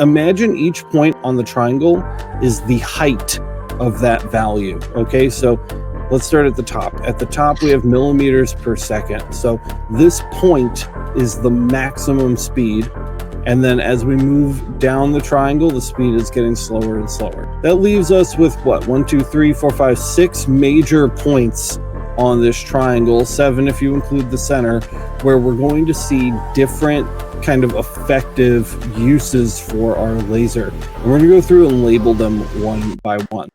imagine each point on the triangle is the height of that value. Okay, so let's start at the top. At the top, we have millimeters per second. So this point is the maximum speed. And then as we move down the triangle, the speed is getting slower and slower. That leaves us with what? 1, 2, 3, 4, 5, 6 major points on this triangle, 7 if you include the center, where we're going to see different kind of effective uses for our laser. And we're going to go through and label them one by one.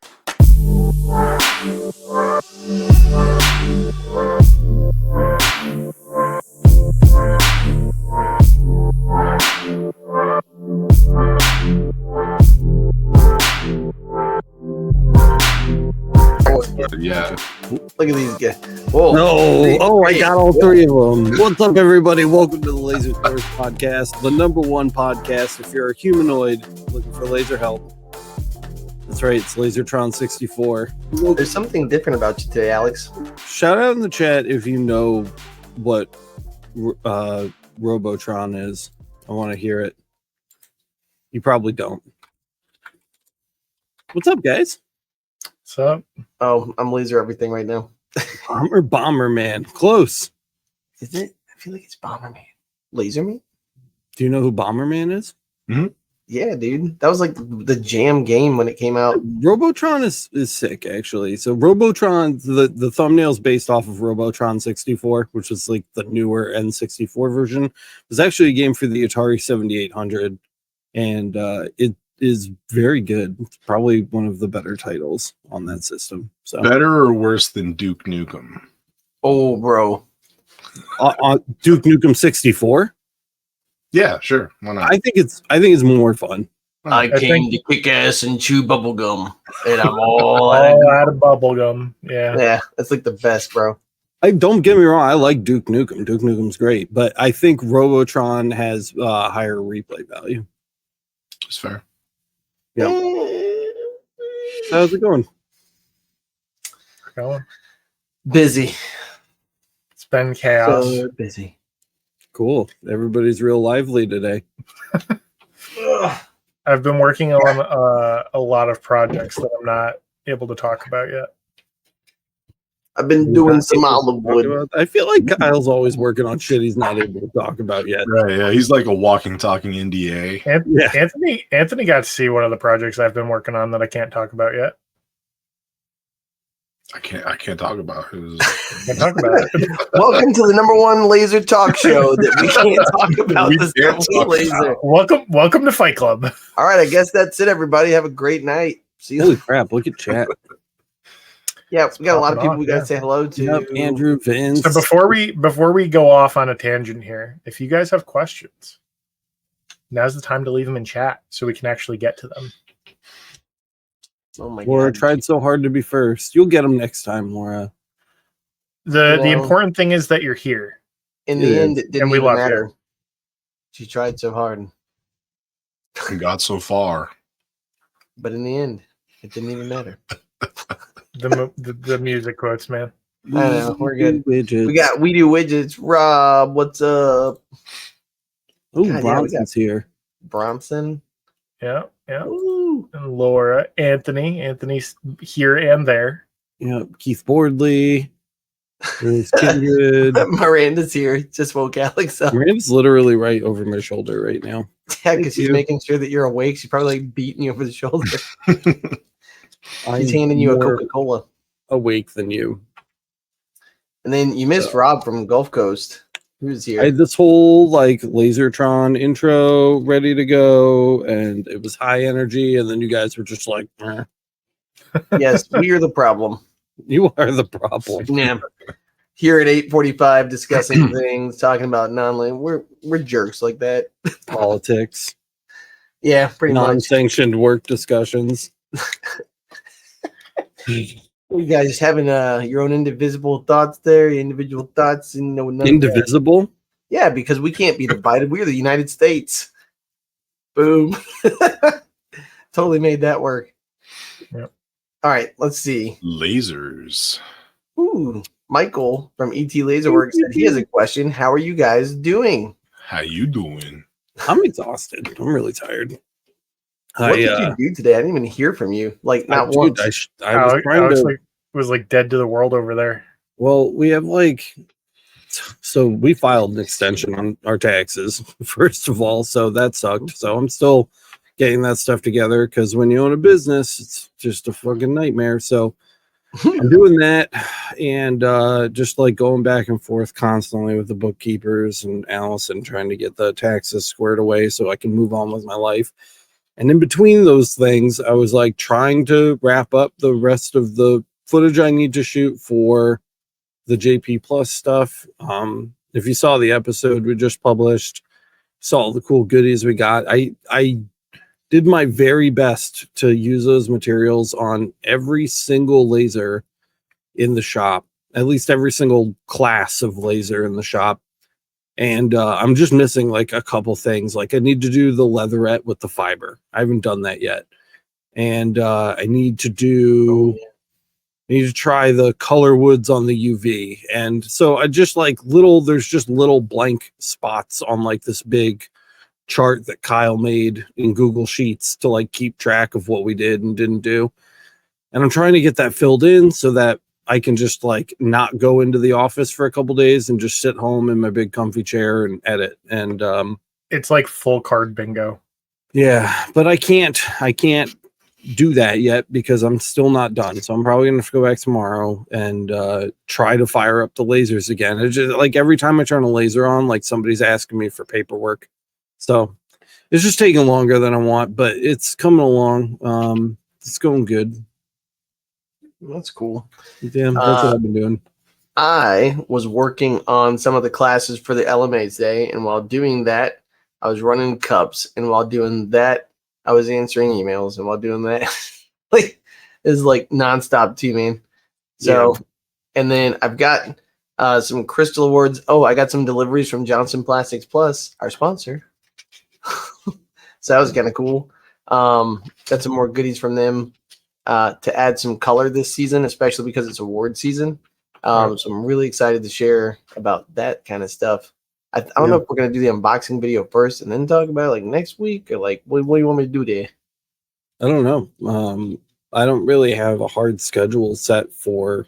Yeah. Look at these guys. Whoa. No. I got all 3 of them. What's up, everybody? Welcome to the Laser Source Podcast, the #1 podcast if you're a humanoid looking for laser help. That's right, it's Lasertron 64. There's something different about you today, Alex. Shout out in the chat if you know what Robotron is. I want to hear it. You probably don't. What's up, guys? What's up? Oh, I'm laser everything right now. Bomberman. Close. Is it? I feel like it's Bomberman. Laser me? Do you know who Bomberman is? Mm-hmm. Yeah, dude. That was like the jam game when it came out. Robotron is sick, actually. So Robotron, the thumbnail's based off of Robotron 64, which is like the newer N64 version. It was actually a game for the Atari 7800, and it is very good. It's probably one of the better titles on that system. So Better or worse than Duke Nukem? Oh, bro. Duke Nukem 64. Yeah, sure. Why not? I think it's more fun. I came to kick ass and chew bubblegum. And I'm all out of bubblegum. Yeah. Yeah, that's like the best, bro. I don't get me wrong. I like Duke Nukem. Duke Nukem's great, but I think Robotron has higher replay value. It's fair. Yeah. How's it going? Busy. It's been chaos. So busy. Cool. Everybody's real lively today. I've been working on a lot of projects that I'm not able to talk about yet. I've been doing some olive wood. I feel like Kyle's always working on shit he's not able to talk about yet. Right, yeah. He's like a walking, talking NDA. Yeah. Anthony got to see one of the projects I've been working on that I can't talk about yet. I can't talk about it. Can't talk about it. Welcome to the #1 laser talk show that we can't talk about this laser. Welcome to Fight Club. All right, I guess that's it, everybody. Have a great night. See you. Holy crap, look at chat. Yeah, we got a lot of people we got to say hello to. Yep, Andrew, Vince. So before we go off on a tangent here, if you guys have questions, now's the time to leave them in chat so we can actually get to them. Oh my Laura God. tried so hard to be first. You'll get them next time, Laura. The important thing is that you're here. In the end, it didn't And we even love matter. you. She tried so hard, And got so far. but in the end, it didn't even matter. The music quotes, man. I know, we're good. Widgets. We do widgets. Rob, what's up? Oh, God, yeah, Bronson's here. Bronson. Yeah. Ooh. And Laura, Anthony's here and there. Yeah, Keith Bordley. There's Kindred. Miranda's here. Just woke Alex up. Miranda's literally right over my shoulder right now. Yeah, because she's making sure that you're awake. She's probably like beating you over the shoulder. She's handing you a more Coca-Cola. awake than you. And then you missed Rob from Gulf Coast. Who's here? I had this whole like Lasertron intro ready to go, and it was high energy, and then you guys were just like, eh. Yes, we are the problem. You are the problem. Yeah. Here at 8:45 discussing things, talking about we're jerks like that. Politics. Yeah, pretty much. Non-sanctioned work discussions. You guys just having your own indivisible thoughts there, your individual thoughts, and Indivisible? Yeah, because we can't be divided. We're the United States. Boom. Totally made that work. Yep. All right, let's see. Lasers. Ooh, Michael from ET Laserworks said he has a question. How are you guys doing? How you doing? I'm exhausted. I'm really tired. What did you do today? I didn't even hear from you. Like not dude, once. I was trying to. Was like dead to the world over there. Well, we have so we filed an extension on our taxes, first of all. So that sucked. So I'm still getting that stuff together because when you own a business, it's just a fucking nightmare. So I'm doing that and just like going back and forth constantly with the bookkeepers and Allison trying to get the taxes squared away so I can move on with my life. And in between those things, I was like trying to wrap up the rest of the footage I need to shoot for the JP Plus stuff. If you saw the episode we just published, saw all the cool goodies we got. I did my very best to use those materials on every single laser in the shop, at least every single class of laser in the shop. And I'm just missing like a couple things. Like I need to do the leatherette with the fiber. I haven't done that yet. And I need to try the color woods on the UV. And so I just like there's just little blank spots on like this big chart that Kyle made in Google Sheets to like keep track of what we did and didn't do. And I'm trying to get that filled in so that I can just like not go into the office for a couple days and just sit home in my big comfy chair and edit. And it's like full card bingo. Yeah, but I can't do that yet because I'm still not done. So I'm probably gonna have to go back tomorrow and try to fire up the lasers again. It's just like every time I turn a laser on, like somebody's asking me for paperwork. So it's just taking longer than I want, but it's coming along. It's going good. That's cool. Yeah, that's what I've been doing. I was working on some of the classes for the LMA's day, and while doing that, I was running cups, and while doing that, I was answering emails, and while doing that, like it's like nonstop too, man. So, yeah. And then I've got some crystal awards. Oh, I got some deliveries from Johnson Plastics Plus, our sponsor. So that was kind of cool. Got some more goodies from them. To add some color this season, especially because it's award season. So I'm really excited to share about that kind of stuff. I don't know if we're going to do the unboxing video first and then talk about it like next week or like, what do you want me to do there? I don't know. I don't really have a hard schedule set for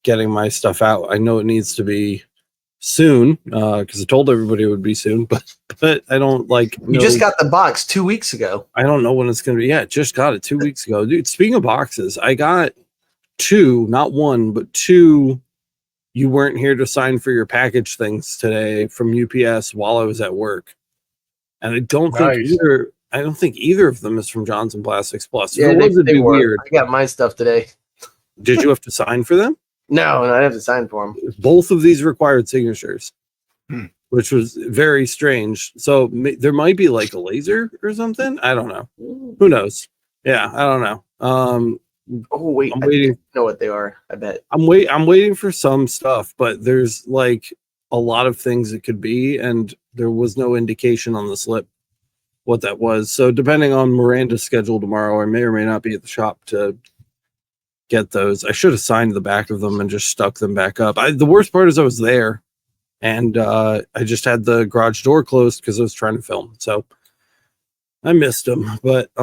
getting my stuff out. I know it needs to be soon because I told everybody it would be soon, but I don't like. You just got the box 2 weeks ago. I don't know when it's going to be. Yeah, just got it 2 weeks ago, dude. Speaking of boxes, I got 2, not 1, but 2. You weren't here to sign for your package things today from UPS while I was at work, and I don't think either of them is from Johnson Plastics Plus. Yeah, it'd be weird. I got my stuff today. Did you have to sign for them? No, I have to sign for them. Both of these required signatures, which was very strange. So there might be like a laser or something. I don't know. Who knows? Yeah, I don't know. Oh wait, I'm waiting. I know what they are. I bet. I'm waiting for some stuff, but there's like a lot of things it could be, and there was no indication on the slip what that was. So depending on Miranda's schedule tomorrow, I may or may not be at the shop to get those. I should have signed the back of them and just stuck them back up. The worst part is I was there and I just had the garage door closed because I was trying to film. So I missed them. But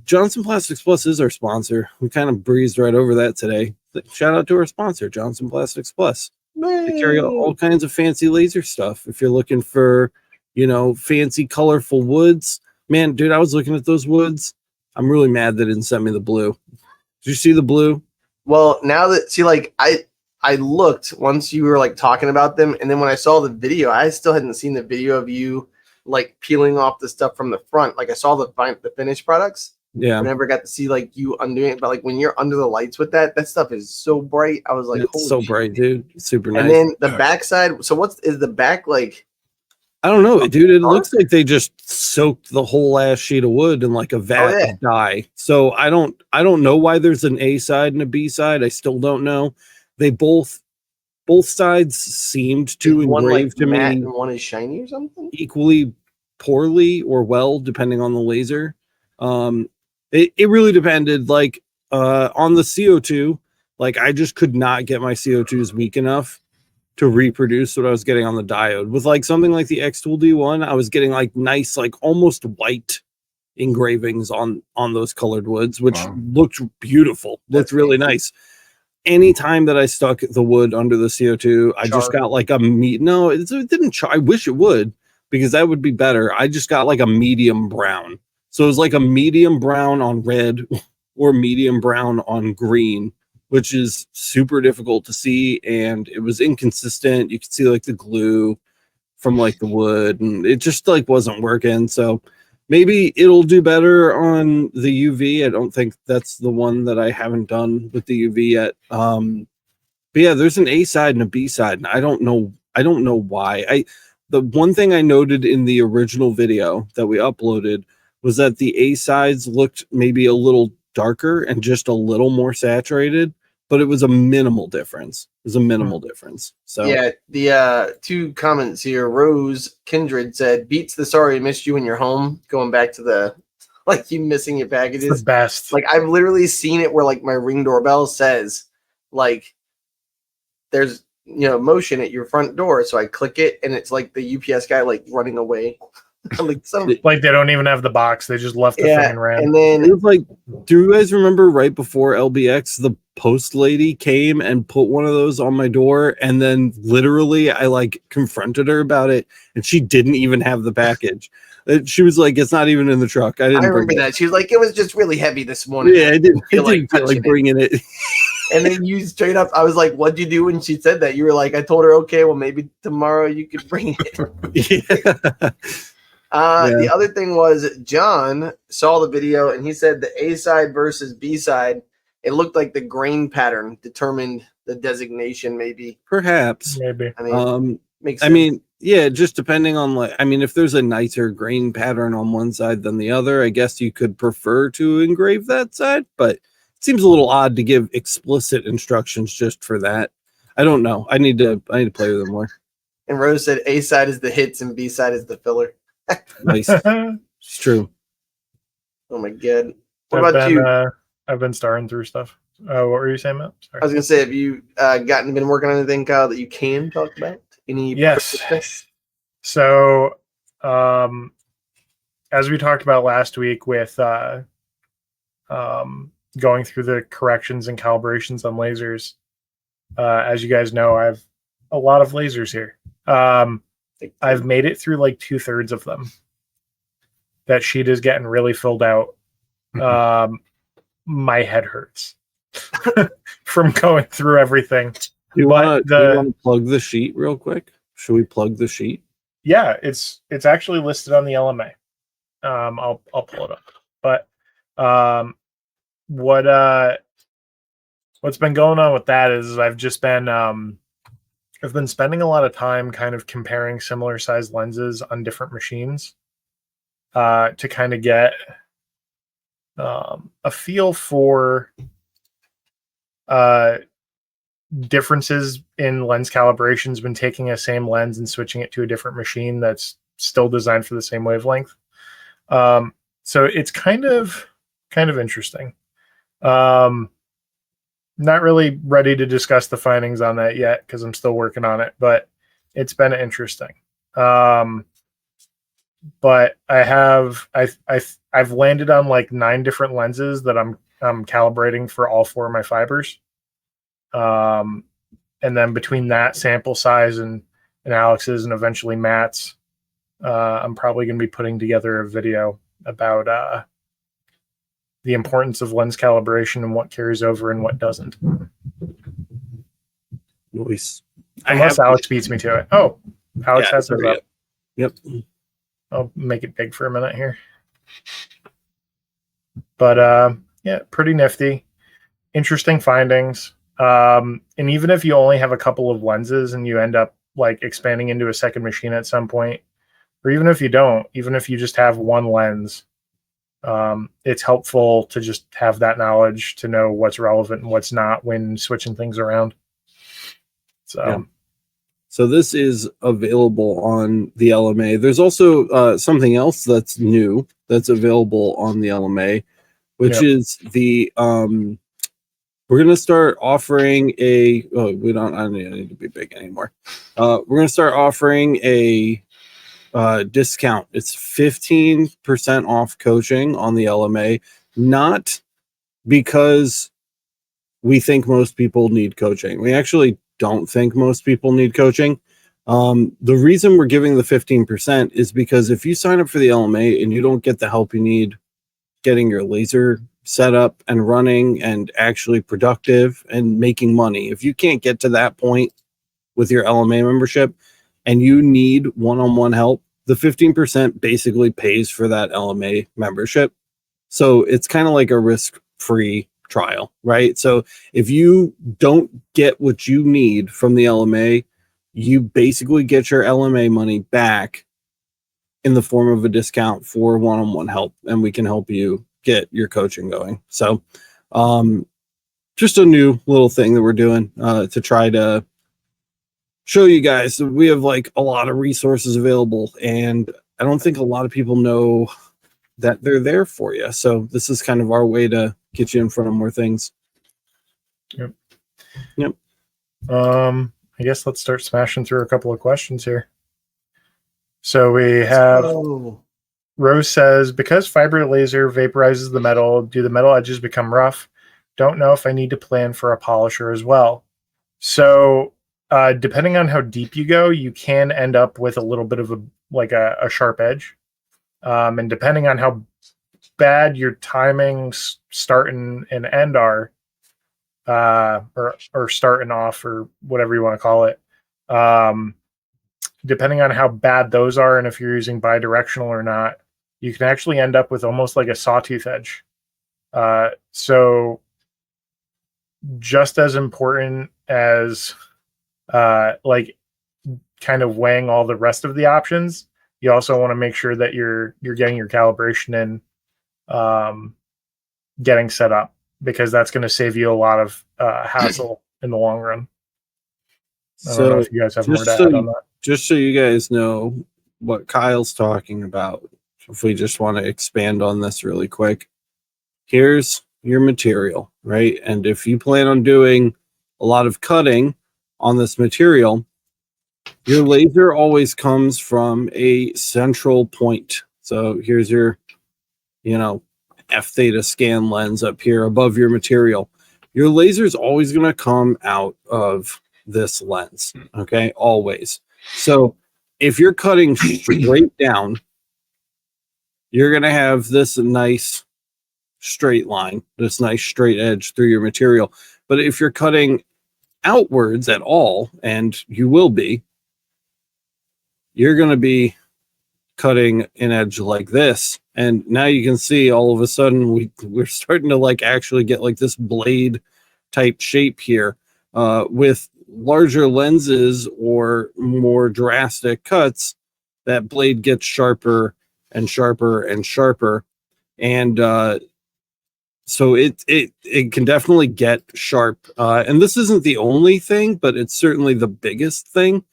Johnson Plastics Plus is our sponsor. We kind of breezed right over that today. Shout out to our sponsor, Johnson Plastics Plus. They carry all kinds of fancy laser stuff. If you're looking for, fancy, colorful woods, man, dude, I was looking at those woods. I'm really mad they didn't send me the blue. Did you see the blue? Well, now that I looked once you were like talking about them, and then when I saw the video, I still hadn't seen the video of you like peeling off the stuff from the front. Like I saw the finished products. Yeah. I never got to see like you undoing it, but like when you're under the lights with that stuff is so bright. I was like, it's so bright, dude. It's super nice. And then the backside. So is the back like? I don't know, dude. It looks like they just soaked the whole ass sheet of wood in like a vat of dye. So I don't know why there's an A side and a B side. I still don't know. They both sides seemed to engrave to me. And one is shiny or something. Equally poorly or well, depending on the laser. It really depended. Like on the CO2, like I just could not get my CO2s weak enough to reproduce what I was getting on the diode. With like something like the X-Tool D1, I was getting like nice, like almost white engravings on those colored woods, which Wow. looked beautiful, looked That's really fancy. nice. Anytime that I stuck the wood under the CO2, I just Char. got like a no, it didn't char. I wish it would, because that would be better. I just got like a medium brown. So it was like a medium brown on red or medium brown on green, which is super difficult to see, and it was inconsistent. You could see like the glue from like the wood, and it just like wasn't working. So maybe it'll do better on the UV. I don't think that's the one that I haven't done with the UV yet. But yeah, there's an A side and a B side, and I don't know why. The one thing I noted in the original video that we uploaded was that the A sides looked maybe a little darker and just a little more saturated, but it was a minimal difference. It was a minimal difference. So Yeah, the two comments here. Rose Kindred said, "Beats the sorry I missed you when you're home." Going back to the like you missing your It's packages. the best. Like I've literally seen it where like my Ring doorbell says like there's motion at your front door, so I click it and it's like the UPS guy like running away. I'm like Like they don't even have the box; they just left the thing and ran. and then it was like, do you guys remember right before LBX, the post lady came and put one of those on my door, and then literally I like confronted her about it, and she didn't even have the package. She was like, "It's not even in the truck." I I didn't. remember bring that she was like, "It was just really heavy this morning." Yeah, I didn't feel like touching it. bringing it. And then you straight up, I was like, "What'd you do when she said that?" You were like, "I told her, okay, well maybe tomorrow you could bring it." Yeah. The other thing was John saw the video and he said the A side versus B side, it looked like the grain pattern determined the designation. Maybe Perhaps. Maybe. I mean, makes I sense. mean, yeah, just depending on like, I mean, if there's a nicer grain pattern on one side than the other, I guess you could prefer to engrave that side, but it seems a little odd to give explicit instructions just for that. I don't know. I need to play with them more. And Rose said A side is the hits and B side is the filler. Nice. It's true. Oh my god! What about you? I've been starring through stuff. What were you saying, Matt? Sorry. I was gonna say, have you been working on anything, Kyle, that you can talk about? Any Yes. projects? So, as we talked about last week with going through the corrections and calibrations on lasers, as you guys know, I have a lot of lasers here. I've made it through like 2/3 of them. That sheet is getting really filled out. My head hurts from going through everything. Do you want to plug the sheet real quick? Should we plug the sheet? Yeah, it's actually listed on the LMA. I'll pull it up. But what's been going on with that is I've been spending a lot of time kind of comparing similar sized lenses on different machines to kind of get a feel for differences in lens calibrations when taking a same lens and switching it to a different machine that's still designed for the same wavelength. So it's kind of interesting. Not really ready to discuss the findings on that yet because I'm still working on it, but it's been interesting. But I've landed on like 9 different lenses that I'm calibrating for all 4 of my fibers. And then between that sample size and Alex's and eventually Matt's, I'm probably going to be putting together a video about the importance of lens calibration and what carries over and what doesn't. Nice. Unless Alex beats me to it. Oh, Alex has it up. Yep. I'll make it big for a minute here. But yeah, pretty nifty. Interesting findings. And even if you only have a couple of lenses and you end up like expanding into a second machine at some point, or even if you don't, even if you just have one lens, it's helpful to just have that knowledge to know what's relevant and what's not when switching things around. So, yeah. So this is available on the LMA. There's also something else that's new that's available on the LMA, which is the we're gonna start offering a. Oh, I don't need to be big anymore. We're gonna start offering a discount. It's 15% off coaching on the LMA, not because we think most people need coaching. We actually don't think most people need coaching. The reason we're giving the 15% is because if you sign up for the LMA and you don't get the help you need getting your laser set up and running and actually productive and making money, if you can't get to that point with your LMA membership and you need one-on-one help, the 15% basically pays for that LMA membership. So it's kind of like a risk-free trial, right? So if you don't get what you need from the LMA, you basically get your LMA money back in the form of a discount for one-on-one help, and we can help you get your coaching going. So just a new little thing that we're doing to try to show you guys that we have like a lot of resources available, and I don't think a lot of people know that they're there for you. So this is kind of our way to get you in front of more things. Yep. I guess let's start smashing through a couple of questions here. So we have Rose says, because fiber laser vaporizes the metal, do the metal edges become rough? Don't know if I need to plan for a polisher as well. So depending on how deep you go, you can end up with a little bit of a sharp edge. And depending on how bad your timings start and end are, or start and off, or whatever you want to call it, depending on how bad those are and if you're using bidirectional or not, you can actually end up with almost like a sawtooth edge. So just as important as like kind of weighing all the rest of the options, you also want to make sure that you're getting your calibration in, getting set up, because that's going to save you a lot of hassle in the long run. I don't know if you guys have more to add on that. Just so you guys know what Kyle's talking about, if we just want to expand on this really quick, here's your material, right? And if you plan on doing a lot of cutting on this material, your laser always comes from a central point. So here's your, F theta scan lens up here above your material. Your laser is always going to come out of this lens, okay? Always. So if you're cutting straight down, you're going to have this nice straight line, this nice straight edge through your material. But if you're cutting outwards at all, and you will be, you're going to be cutting an edge like this. And now you can see all of a sudden we're starting to like actually get like this blade type shape here with larger lenses or more drastic cuts. That blade gets sharper and sharper and sharper. And so it can definitely get sharp. And this isn't the only thing, but it's certainly the biggest thing.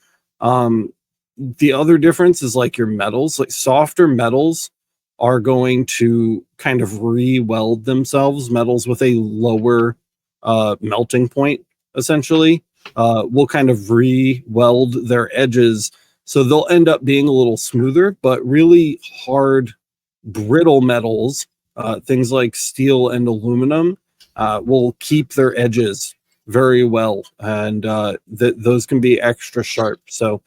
The other difference is like your metals, like softer metals are going to kind of re-weld themselves. Metals with a lower melting point, essentially, will kind of re-weld their edges. So they'll end up being a little smoother, but really hard, brittle metals, things like steel and aluminum, will keep their edges very well. And those can be extra sharp. So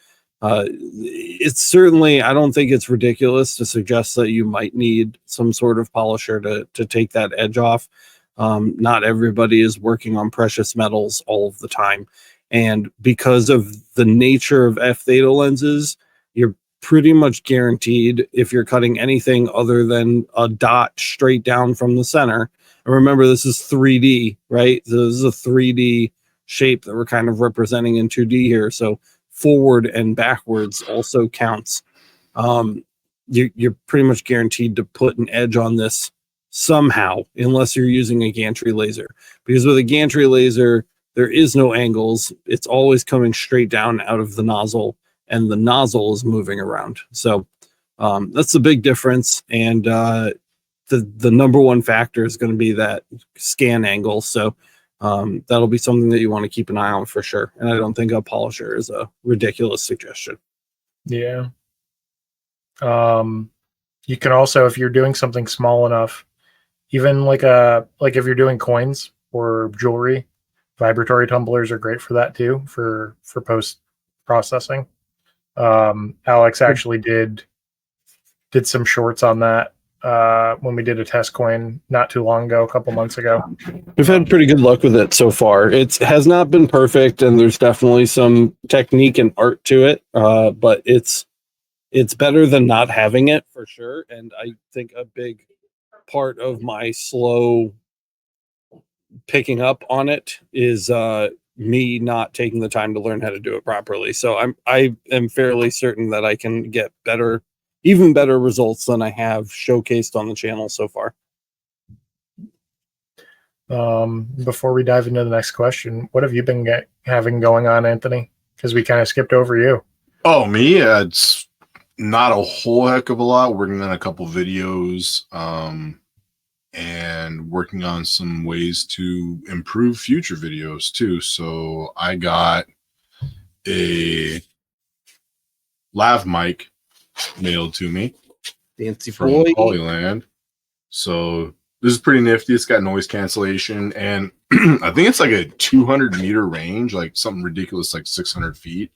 it's certainly, I don't think it's ridiculous to suggest that you might need some sort of polisher to take that edge off. Not everybody is working on precious metals all of the time. And because of the nature of F theta lenses, you're pretty much guaranteed, if you're cutting anything other than a dot straight down from the center. And remember, this is 3D, right? So this is a 3D shape that we're kind of representing in 2D here. So forward and backwards also counts. You're pretty much guaranteed to put an edge on this somehow, unless you're using a gantry laser. Because with a gantry laser, there is no angles. It's always coming straight down out of the nozzle, and the nozzle is moving around. So that's the big difference. And the number one factor is going to be that scan angle. So that'll be something that you want to keep an eye on for sure. And I don't think a polisher is a ridiculous suggestion. Yeah. You can also, if you're doing something small enough, even like if you're doing coins or jewelry, vibratory tumblers are great for that too, for post processing. Alex actually did some shorts on that when we did a test coin not too long ago, a couple months ago. We've had pretty good luck with it so far. It has not been perfect, and there's definitely some technique and art to it, but it's better than not having it for sure. And I think a big part of my slow picking up on it is me not taking the time to learn how to do it properly. So I am fairly certain that I can get better, even better results than I have showcased on the channel so far. Before we dive into the next question, what have you been having going on, Anthony? Because we kind of skipped over you. Oh, me? It's not a whole heck of a lot. Working on a couple videos, and working on some ways to improve future videos too. So I got a lav mic mailed to me Fancy from boy. Holyland. So this is pretty nifty. It's got noise cancellation, and I think it's like a 200-meter range, like something ridiculous, like 600 feet.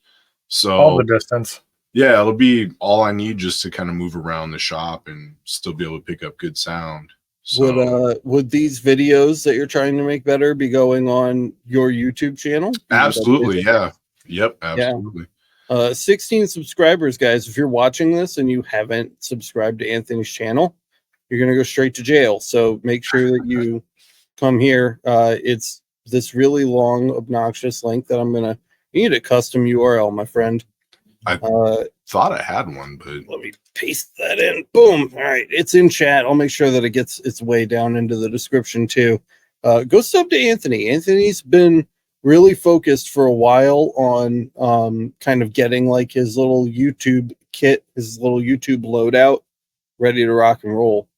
So All the distance. yeah, it'll be all I need just to kind of move around the shop and still be able to pick up good sound. So Would these videos that you're trying to make better be going on your YouTube channel? absolutely, yeah. Yep, absolutely. 16 subscribers, guys. If you're watching this and you haven't subscribed to Anthony's channel, you're going to go straight to jail. So make sure that you come here. It's this really long, obnoxious link that you need a custom URL, my friend. I thought I had one, but let me paste that in. Boom. All right. It's in chat. I'll make sure that it gets its way down into the description too. Go sub to Anthony. Anthony's been really focused for a while on kind of getting like his little YouTube kit, his little YouTube loadout ready to rock and roll.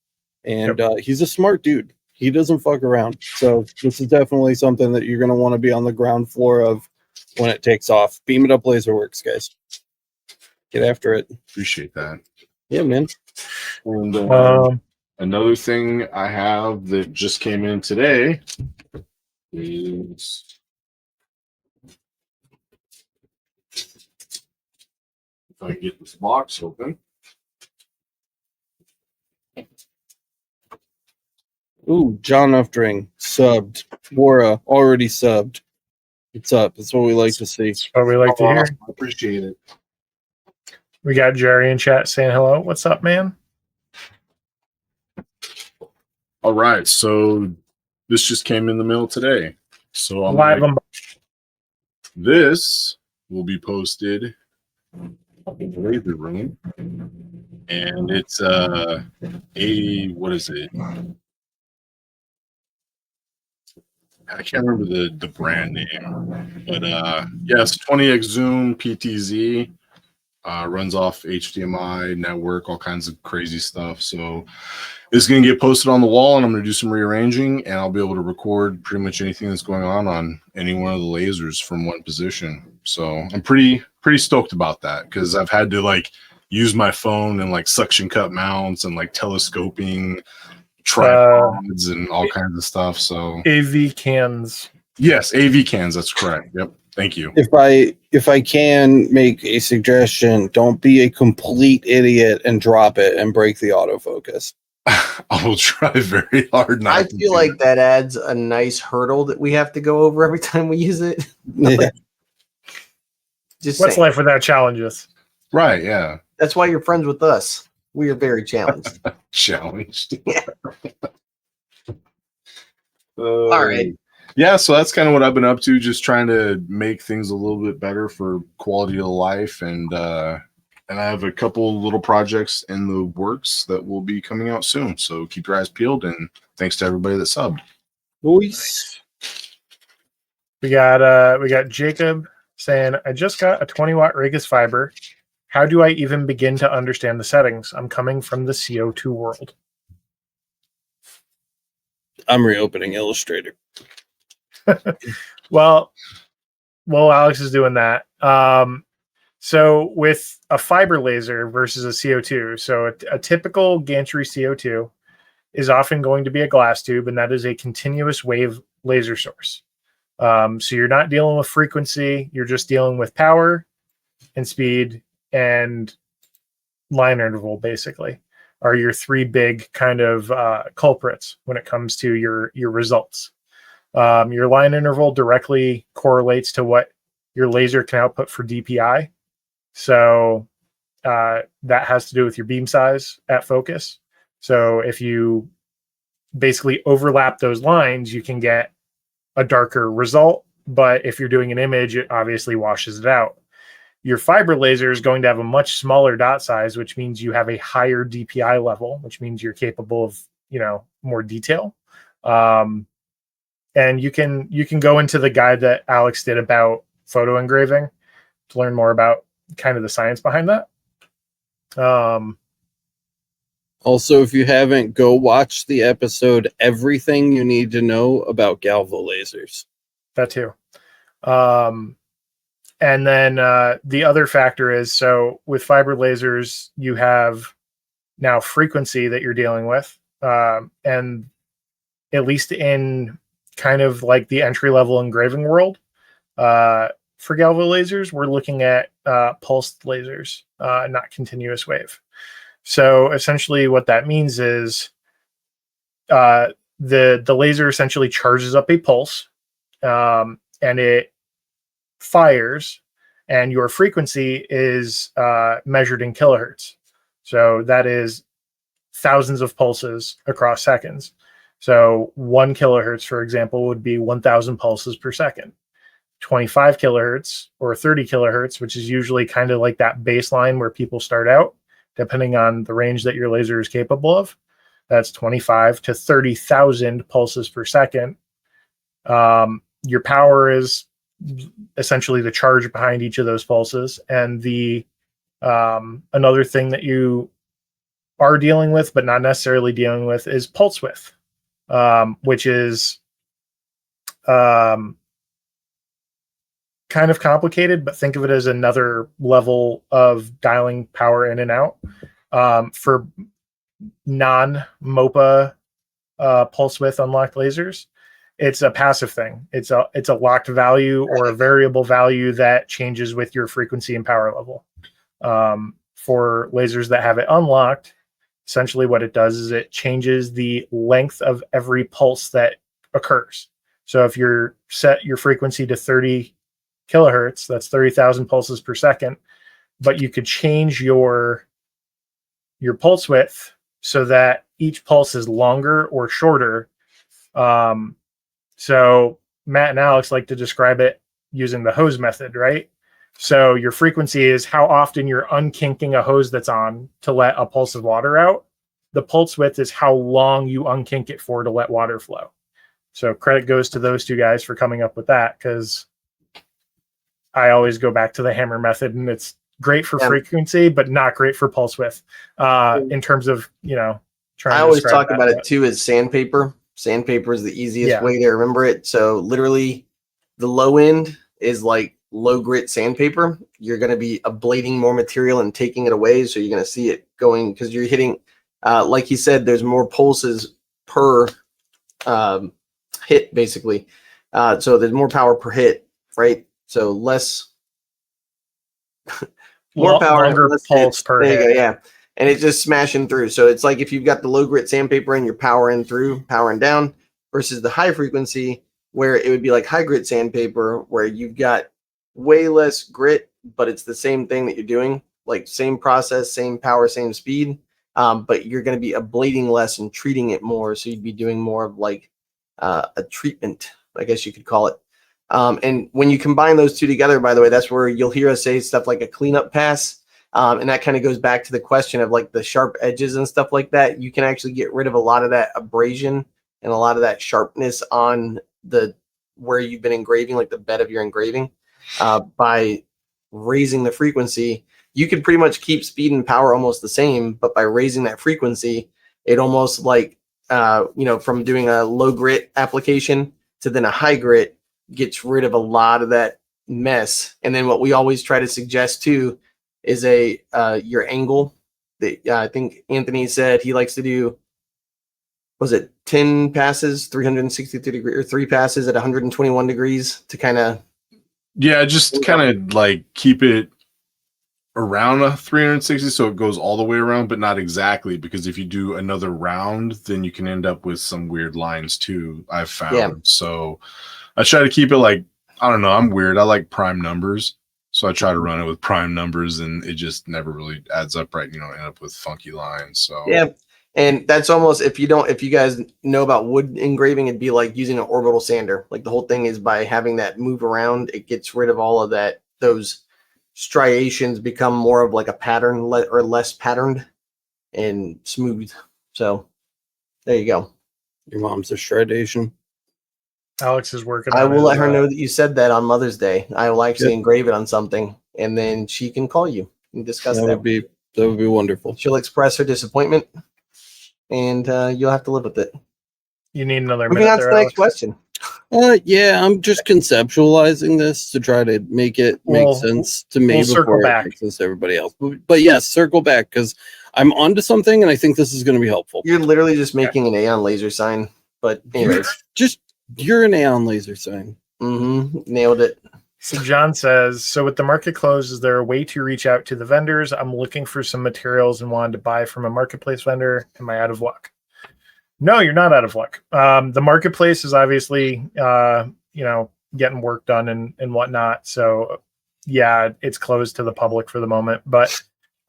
And he's a smart dude. He doesn't fuck around. So this is definitely something that you're going to want to be on the ground floor of when it takes off. Beam it up Laserworks, guys. Get after it. appreciate that. Yeah, man. And another thing I have that just came in today is if I get this box open. Ooh, John Uftring subbed. Bora already subbed. It's up. That's what we like to see. That's what we like to hear. I appreciate it. We got Jerry in chat saying hello. What's up, man? All right, so this just came in the mail today. So I'm Live like, on. this will be posted in the Laser Room, and it's what is it? I can't remember the brand name, but yes, 20x zoom PTZ. Runs off HDMI network, all kinds of crazy stuff. So it's going to get posted on the wall, and I'm going to do some rearranging, and I'll be able to record pretty much anything that's going on any one of the lasers from one position. So I'm pretty stoked about that, because I've had to like use my phone and like suction cup mounts and like telescoping tripods and all kinds of stuff. So AV cans. yes, AV cans. That's correct. Yep. Thank you. If I can make a suggestion, don't be a complete idiot and drop it and break the autofocus. I will try very hard not I to feel like that adds a nice hurdle that we have to go over every time we use it. Yeah. Just What's saying. life without challenges? Right, yeah. That's why you're friends with us. We are very challenged. Challenged. Yeah. All right. Yeah, so that's kind of what I've been up to, just trying to make things a little bit better for quality of life, and I have a couple little projects in the works that will be coming out soon. So keep your eyes peeled, and thanks to everybody that subbed. Voice. We got Jacob saying, I just got a 20-watt Regas fiber. How do I even begin to understand the settings? I'm coming from the CO2 world. I'm reopening Illustrator. Well, Alex is doing that. So with a fiber laser versus a CO2, so a typical gantry CO2 is often going to be a glass tube, and that is a continuous wave laser source. So you're not dealing with frequency, you're just dealing with power and speed and line interval, basically, are your three big kind of culprits when it comes to your results. Your line interval directly correlates to what your laser can output for DPI. So that has to do with your beam size at focus. So if you basically overlap those lines, you can get a darker result. But if you're doing an image, it obviously washes it out. Your fiber laser is going to have a much smaller dot size, which means you have a higher DPI level, which means you're capable of, more detail. And you can go into the guide that Alex did about photo engraving to learn more about kind of the science behind that. Also, if you haven't, go watch the episode Everything You Need to Know About Galvo Lasers. That too. And then the other factor is, so with fiber lasers, you have now frequency that you're dealing with. And at least in kind of like the entry-level engraving world, for galvo lasers, we're looking at pulsed lasers, not continuous wave. So essentially what that means is the laser essentially charges up a pulse, and it fires, and your frequency is measured in kilohertz. So that is thousands of pulses across seconds. So 1 kilohertz, for example, would be 1,000 pulses per second. 25 kilohertz or 30 kilohertz, which is usually kind of like that baseline where people start out, depending on the range that your laser is capable of. That's 25 to 30,000 pulses per second. Your power is essentially the charge behind each of those pulses. And the another thing that you are dealing with, but not necessarily dealing with, is pulse width, which is kind of complicated, but think of it as another level of dialing power in and out. For non-MOPA pulse width unlocked lasers, it's a passive thing. It's a locked value or a variable value that changes with your frequency and power level. For lasers that have it unlocked, essentially what it does is it changes the length of every pulse that occurs. So if you're set your frequency to 30 kilohertz, that's 30,000 pulses per second, but you could change your pulse width so that each pulse is longer or shorter. So Matt and Alex like to describe it using the hose method, right? So your frequency is how often you're unkinking a hose that's on to let a pulse of water out. The pulse width is how long you unkink it for to let water flow. So credit goes to those two guys for coming up with that, because I always go back to the hammer method, and it's great for frequency, but not great for pulse width in terms of, trying I to always describe talk about it too as sandpaper. Sandpaper is the easiest way to remember it. So literally the low end is like low grit sandpaper. You're going to be ablating more material and taking it away. So you're going to see it going, because you're hitting, like he said, there's more pulses per hit, basically. So there's more power per hit, right? So less, more power, longer less pulse hits. per there you hit. go, yeah. And it's just smashing through. So it's like if you've got the low grit sandpaper and you're powering through, powering down, versus the high frequency where it would be like high grit sandpaper, where you've got way less grit, but it's the same thing that you're doing, like same process, same power, same speed. But you're going to be ablating less and treating it more. So you'd be doing more of like a treatment, I guess you could call it. And when you combine those two together, by the way, that's where you'll hear us say stuff like a cleanup pass. And that kind of goes back to the question of like the sharp edges and stuff like that. You can actually get rid of a lot of that abrasion and a lot of that sharpness on the where you've been engraving, like the bed of your engraving, by raising the frequency. You could pretty much keep speed and power almost the same, but by raising that frequency, it almost like from doing a low grit application to then a high grit, gets rid of a lot of that mess. And then what we always try to suggest too is a your angle. That I think Anthony said he likes to do. Was it 10 passes, 363 degrees, or 3 passes at 121 degrees to kind of. Yeah, just kind of like keep it around a 360 so it goes all the way around, but not exactly, because if you do another round, then you can end up with some weird lines too, I've found. Yeah. So I try to keep it like, I don't know, I'm weird. I like prime numbers. So I try to run it with prime numbers and it just never really adds up right. You know, end up with funky lines. So Yeah. And that's almost, if you guys know about wood engraving, it'd be like using an orbital sander. Like the whole thing is by having that move around, it gets rid of all of that. Those striations become more of like a pattern or less patterned and smooth. So there you go. Your mom's a stridation. Alex is working. I on will his, let her know that you said that on Mother's Day. I will actually Yep. engrave it on something, and then she can call you and discuss That would be wonderful. She'll express her disappointment, and you'll have to live with it. You need another Moving minute on to there, the next Alex. question. Yeah, I'm just conceptualizing this to try to make it make sense to me circle before back. it makes sense to everybody else. But yes, circle back because I'm onto something and I think this is going to be helpful. You're literally just making an Aeon laser sign, but anyways, You're an Aeon laser sign. nailed it. So John says, so with the market closed, is there a way to reach out to the vendors? I'm looking for some materials and wanted to buy from a marketplace vendor. Am I out of luck? No, you're not out of luck. The marketplace is obviously, getting work done and whatnot. So yeah, it's closed to the public for the moment. But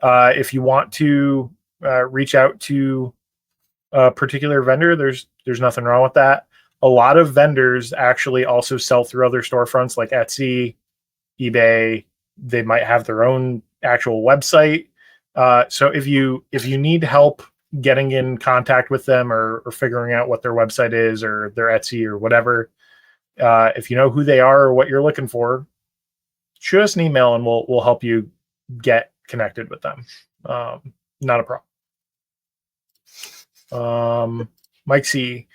if you want to reach out to a particular vendor, there's nothing wrong with that. A lot of vendors actually also sell through other storefronts like Etsy, eBay. They might have their own actual website. So if you need help getting in contact with them or figuring out what their website is or their Etsy or whatever, if you know who they are or what you're looking for, shoot us an email and we'll help you get connected with them. Not a problem. Mike C,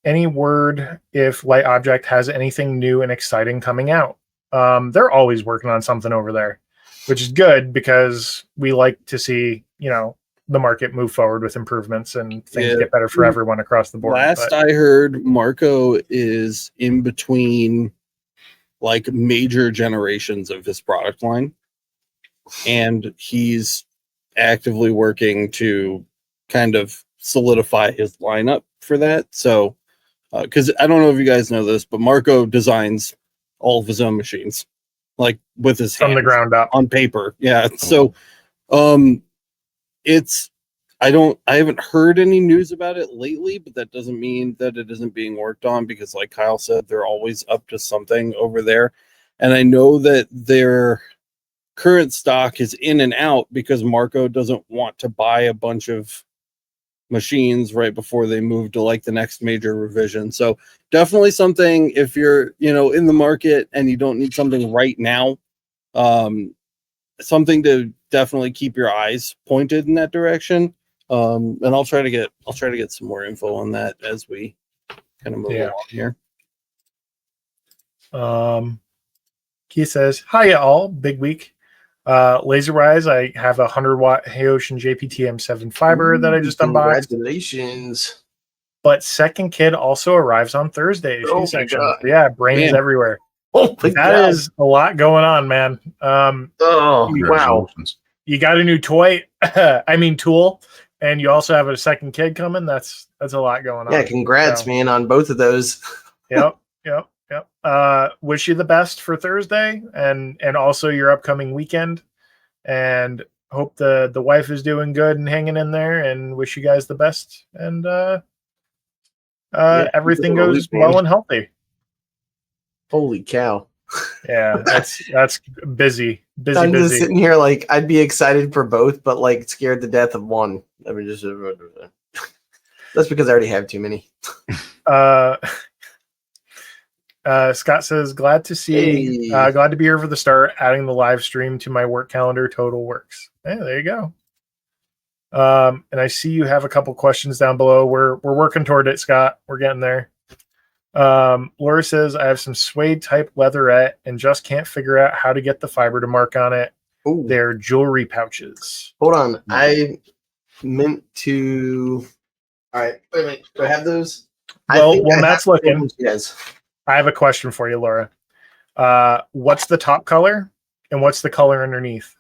any word if Light Object has anything new and exciting coming out? They're always working on something over there, which is good because we like to see, the market move forward with improvements and things get better for everyone across the board. Last I heard, Marco is in between like major generations of his product line, and he's actively working to kind of solidify his lineup for that. So, because I don't know if you guys know this, but Marco designs all of his own machines, like with his hands from the ground up on paper. Yeah. So, I haven't heard any news about it lately, but that doesn't mean that it isn't being worked on because like Kyle said, they're always up to something over there. And I know that their current stock is in and out because Marco doesn't want to buy a bunch of machines right before they move to like the next major revision. So definitely something if you're, in the market and you don't need something right now, something to definitely keep your eyes pointed in that direction. And I'll try to get some more info on that as we kind of move along here. He says, hi all, big week. Laser wise, I have a 100-watt Haoshin JPT-M7 fiber that I just unboxed. Congratulations. But second kid also arrives on Thursday. Oh my God. Yeah, brains everywhere. Oh my That God. is a lot going on, man. Wow. You got a new toy, tool, and you also have a second kid coming. That's a lot going on. Yeah, congrats, man, on both of those. Yep. Wish you the best for Thursday and also your upcoming weekend, and hope the wife is doing good and hanging in there, and wish you guys the best, and everything goes well and healthy. Holy cow. Yeah, that's busy. I'm just sitting here like I'd be excited for both, but like scared to death of one. I mean, just that's because I already have too many. Scott says, glad to be here for the start. Adding the live stream to my work calendar. Total works. Hey, there you go. And I see you have a couple questions down below. We're working toward it, Scott. We're getting there. Laura says, I have some suede type leatherette and just can't figure out how to get the fiber to mark on it. Ooh. They're jewelry pouches. Hold on. I meant to. All right. Wait a minute. Do I have those? Well, Matt's looking. Yes. I have a question for you, Laura. What's the top color and what's the color underneath?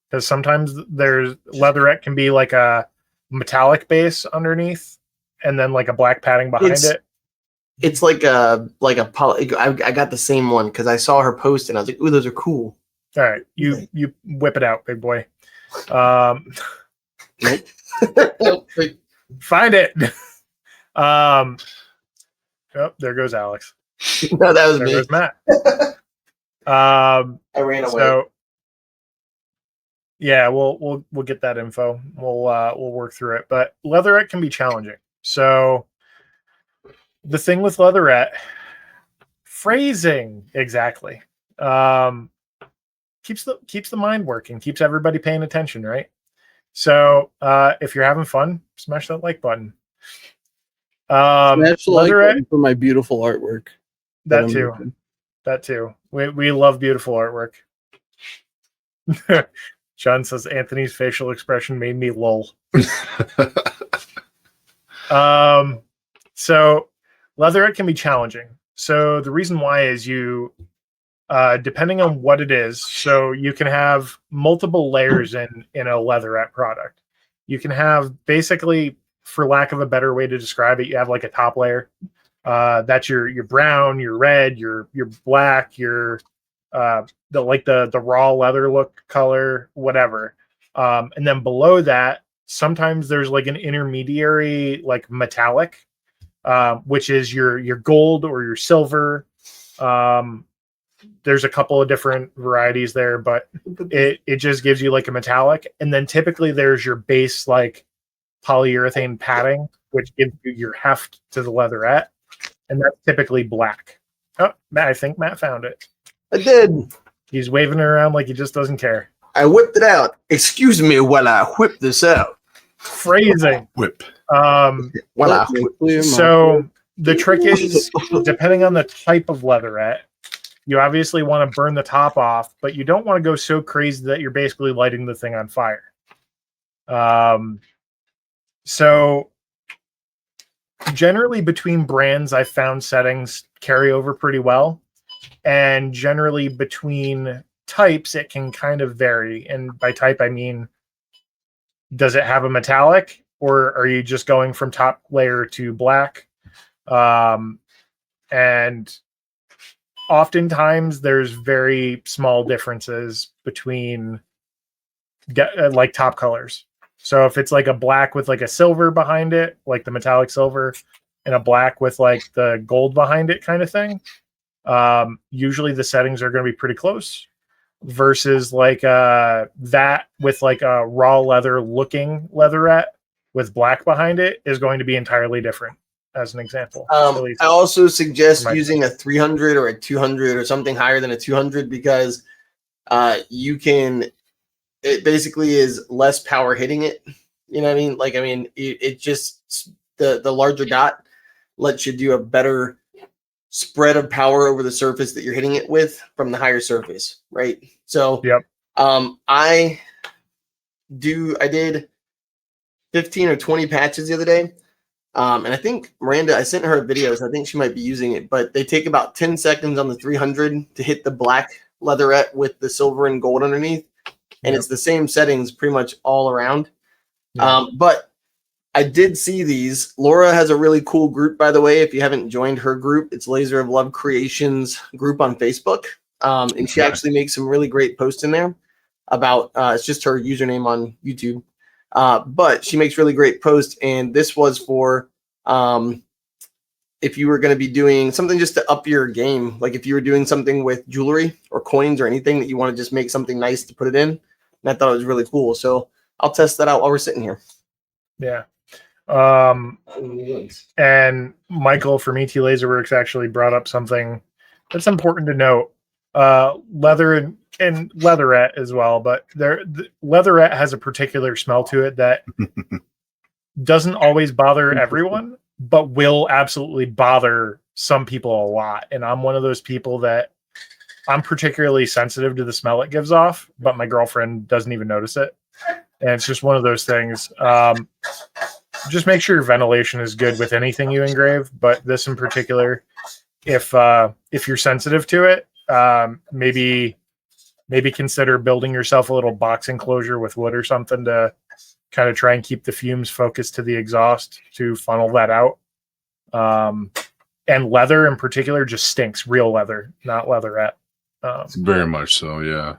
Because sometimes there's leatherette can be like a metallic base underneath and then like a black padding behind it. It's like a poly. I got the same one because I saw her post and I was like, "Ooh, those are cool." All right, you whip it out, big boy. Find it. Oh, there goes Alex. No, that was there me. Goes Matt. I ran away. So yeah, we'll get that info. We'll work through it. But leatherette can be challenging. So the thing with leatherette, phrasing exactly, keeps the mind working, keeps everybody paying attention, right? So if you're having fun, smash that like button. Smash the like button for my beautiful artwork. That too. We love beautiful artwork. John says Anthony's facial expression made me lol. So leatherette can be challenging. So the reason why is you, depending on what it is, so you can have multiple layers in a leatherette product. You can have basically, for lack of a better way to describe it, you have like a top layer. That's your brown, your red, your black, your the raw leather look color, whatever. And then below that, sometimes there's like an intermediary, like metallic, which is your gold or your silver. There's a couple of different varieties there, but it just gives you like a metallic. And then typically there's your base like polyurethane padding, which gives you your heft to the leatherette. And that's typically black. Oh, I think Matt found it. I did. He's waving it around like he just doesn't care. I whipped it out. Excuse me while I whip this out. Phrasing. Whip. While I whip. So the trick is, depending on the type of leatherette, you obviously want to burn the top off, but you don't want to go so crazy that you're basically lighting the thing on fire. So generally between brands, I found settings carry over pretty well. And generally between types, it can kind of vary. And by type, I mean, does it have a metallic or are you just going from top layer to black? And oftentimes there's very small differences between like top colors. So if it's like a black with like a silver behind it, like the metallic silver, and a black with like the gold behind it kind of thing, usually the settings are going to be pretty close versus like that with like a raw leather looking leatherette with black behind it is going to be entirely different, as an example. I also suggest using a 300 or a 200 or something higher than a 200 because you can, it basically is less power hitting it. You know what I mean? Like, I mean, it just, the larger dot lets you do a better spread of power over the surface that you're hitting it with from the higher surface, right? So, yep. I did 15 or 20 patches the other day. And I think Miranda, I sent her videos. I think she might be using it, but they take about 10 seconds on the 300 to hit the black leatherette with the silver and gold underneath. And it's the same settings pretty much all around. But I did see these. Laura has a really cool group, by the way. If you haven't joined her group, it's Laser of Love Creations group on Facebook. And she actually makes some really great posts in there about, it's just her username on YouTube. But she makes really great posts. And this was for if you were going to be doing something just to up your game, like if you were doing something with jewelry or coins or anything that you want to just make something nice to put it in. And I thought it was really cool. So I'll test that out while we're sitting here. Yeah. And Michael from ET Laserworks actually brought up something that's important to note. Leather and leatherette as well, but the leatherette has a particular smell to it that doesn't always bother everyone, but will absolutely bother some people a lot. And I'm one of those people that I'm particularly sensitive to the smell it gives off, but my girlfriend doesn't even notice it. And it's just one of those things. Just make sure your ventilation is good with anything you engrave, but this in particular, if you're sensitive to it, maybe consider building yourself a little box enclosure with wood or something to kind of try and keep the fumes focused to the exhaust to funnel that out. And leather in particular just stinks. Real leather, not leatherette. Very much so, yeah.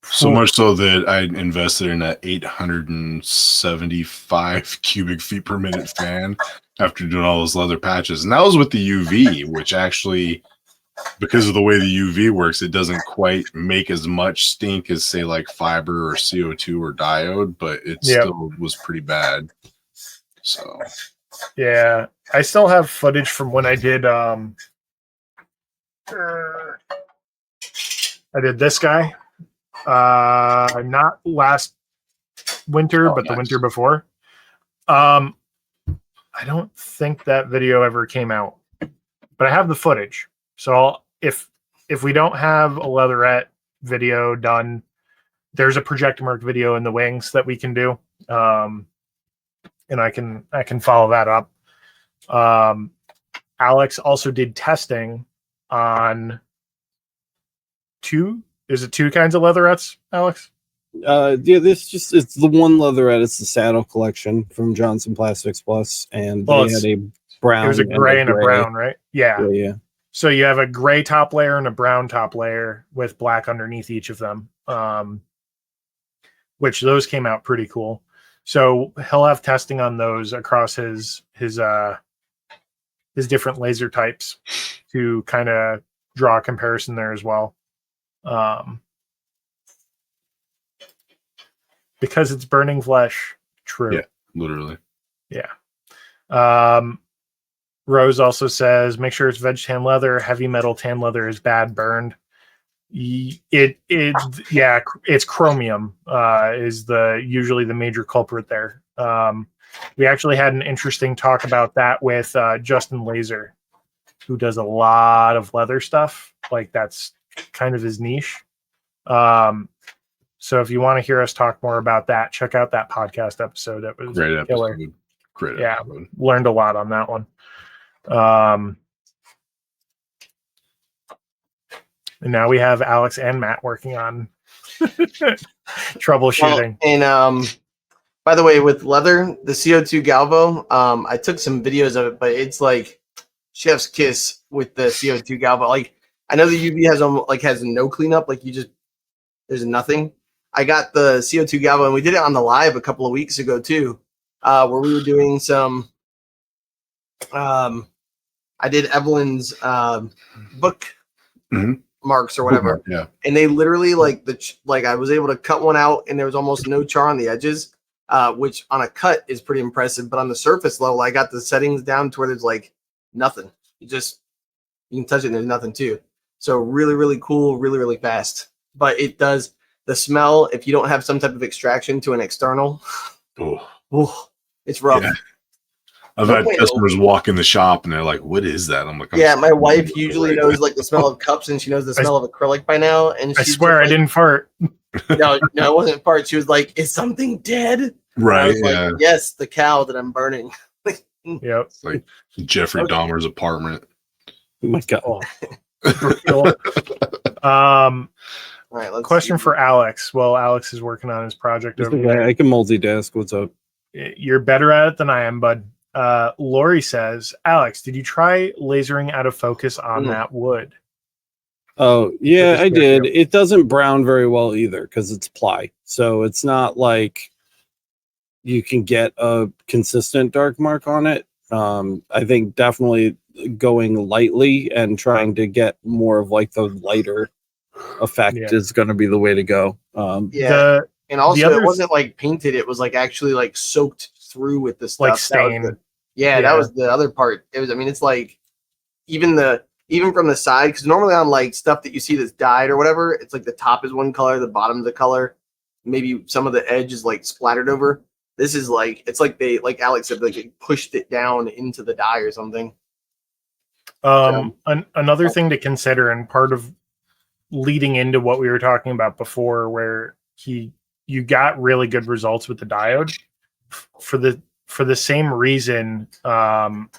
So much so that I invested in an 875 cubic feet per minute fan after doing all those leather patches. And that was with the UV, which actually, because of the way the UV works, it doesn't quite make as much stink as, say, like fiber or CO2 or diode, but it still was pretty bad. So, yeah, I still have footage from when I did this guy. Not last winter, but the winter before. I don't think that video ever came out, but I have the footage. So if we don't have a leatherette video done, there's a Projectamark video in the wings that we can do. And I can follow that up. Alex also did testing on two kinds of leatherettes, Alex? Yeah, it's the one leatherette. It's the Saddle collection from Johnson Plastics Plus, and they had a brown. It was a gray and a brown, right? Yeah. Yeah. So you have a gray top layer and a brown top layer with black underneath each of them, which those came out pretty cool. So he'll have testing on those across his different laser types to kind of draw a comparison there as well. Because it's burning flesh. True. Yeah, literally. Yeah. Rose also says, make sure it's veg tan leather. Heavy metal tan leather is bad burned. It's chromium is usually the major culprit there. We actually had an interesting talk about that with Justin Laser, who does a lot of leather stuff. Like that's kind of his niche. So if you want to hear us talk more about that, check out that podcast episode. That was great episode. Killer. Great yeah, episode. Learned a lot on that one. And now we have Alex and Matt working on troubleshooting. And by the way, with leather, the CO2 Galvo, I took some videos of it, but it's like chef's kiss with the CO2 Galvo. Like I know the UV has no cleanup, like there's nothing. I got the CO2 Galvo, and we did it on the live a couple of weeks ago too, where we were doing some. I did Evelyn's book marks or whatever, and they literally I was able to cut one out, and there was almost no char on the edges, which on a cut is pretty impressive. But on the surface level, I got the settings down to where there's like nothing. You can touch it, and there's nothing too. So really, really cool, really, really fast. But it does the smell if you don't have some type of extraction to an external. It's rough. Yeah. I've had customers walk in the shop and they're like, "What is that?" I'm like, my wife usually knows like the smell of cups, and she knows the smell of acrylic by now. And I swear I didn't fart. No, it wasn't fart. She was like, "Is something dead?" Right? Like, yes, the cow that I'm burning. Yep. It's like Jeffrey Dahmer's apartment. Oh my God. All right. Let's question for Alex. Well, Alex is working on his project over there. I can multitask. What's up? You're better at it than I am, bud. Lori says, Alex, did you try lasering out of focus on that wood? Oh, yeah, I did. It doesn't brown very well either because it's ply. So it's not like you can get a consistent dark mark on it. I think definitely going lightly and trying to get more of like the lighter effect is going to be the way to go. And also it wasn't like painted. It was like actually like soaked through with the stuff. Like stain. That was the other part. It was, it's like even from the side, because normally on like stuff that you see that's dyed or whatever, it's like the top is one color, the bottom's a color, maybe some of the edge is like splattered over. This is like, it's like they, like Alex said, like they pushed it down into the dye or something. Another thing to consider, and part of leading into what we were talking about before, where you got really good results with the diode for the same reason. Diodes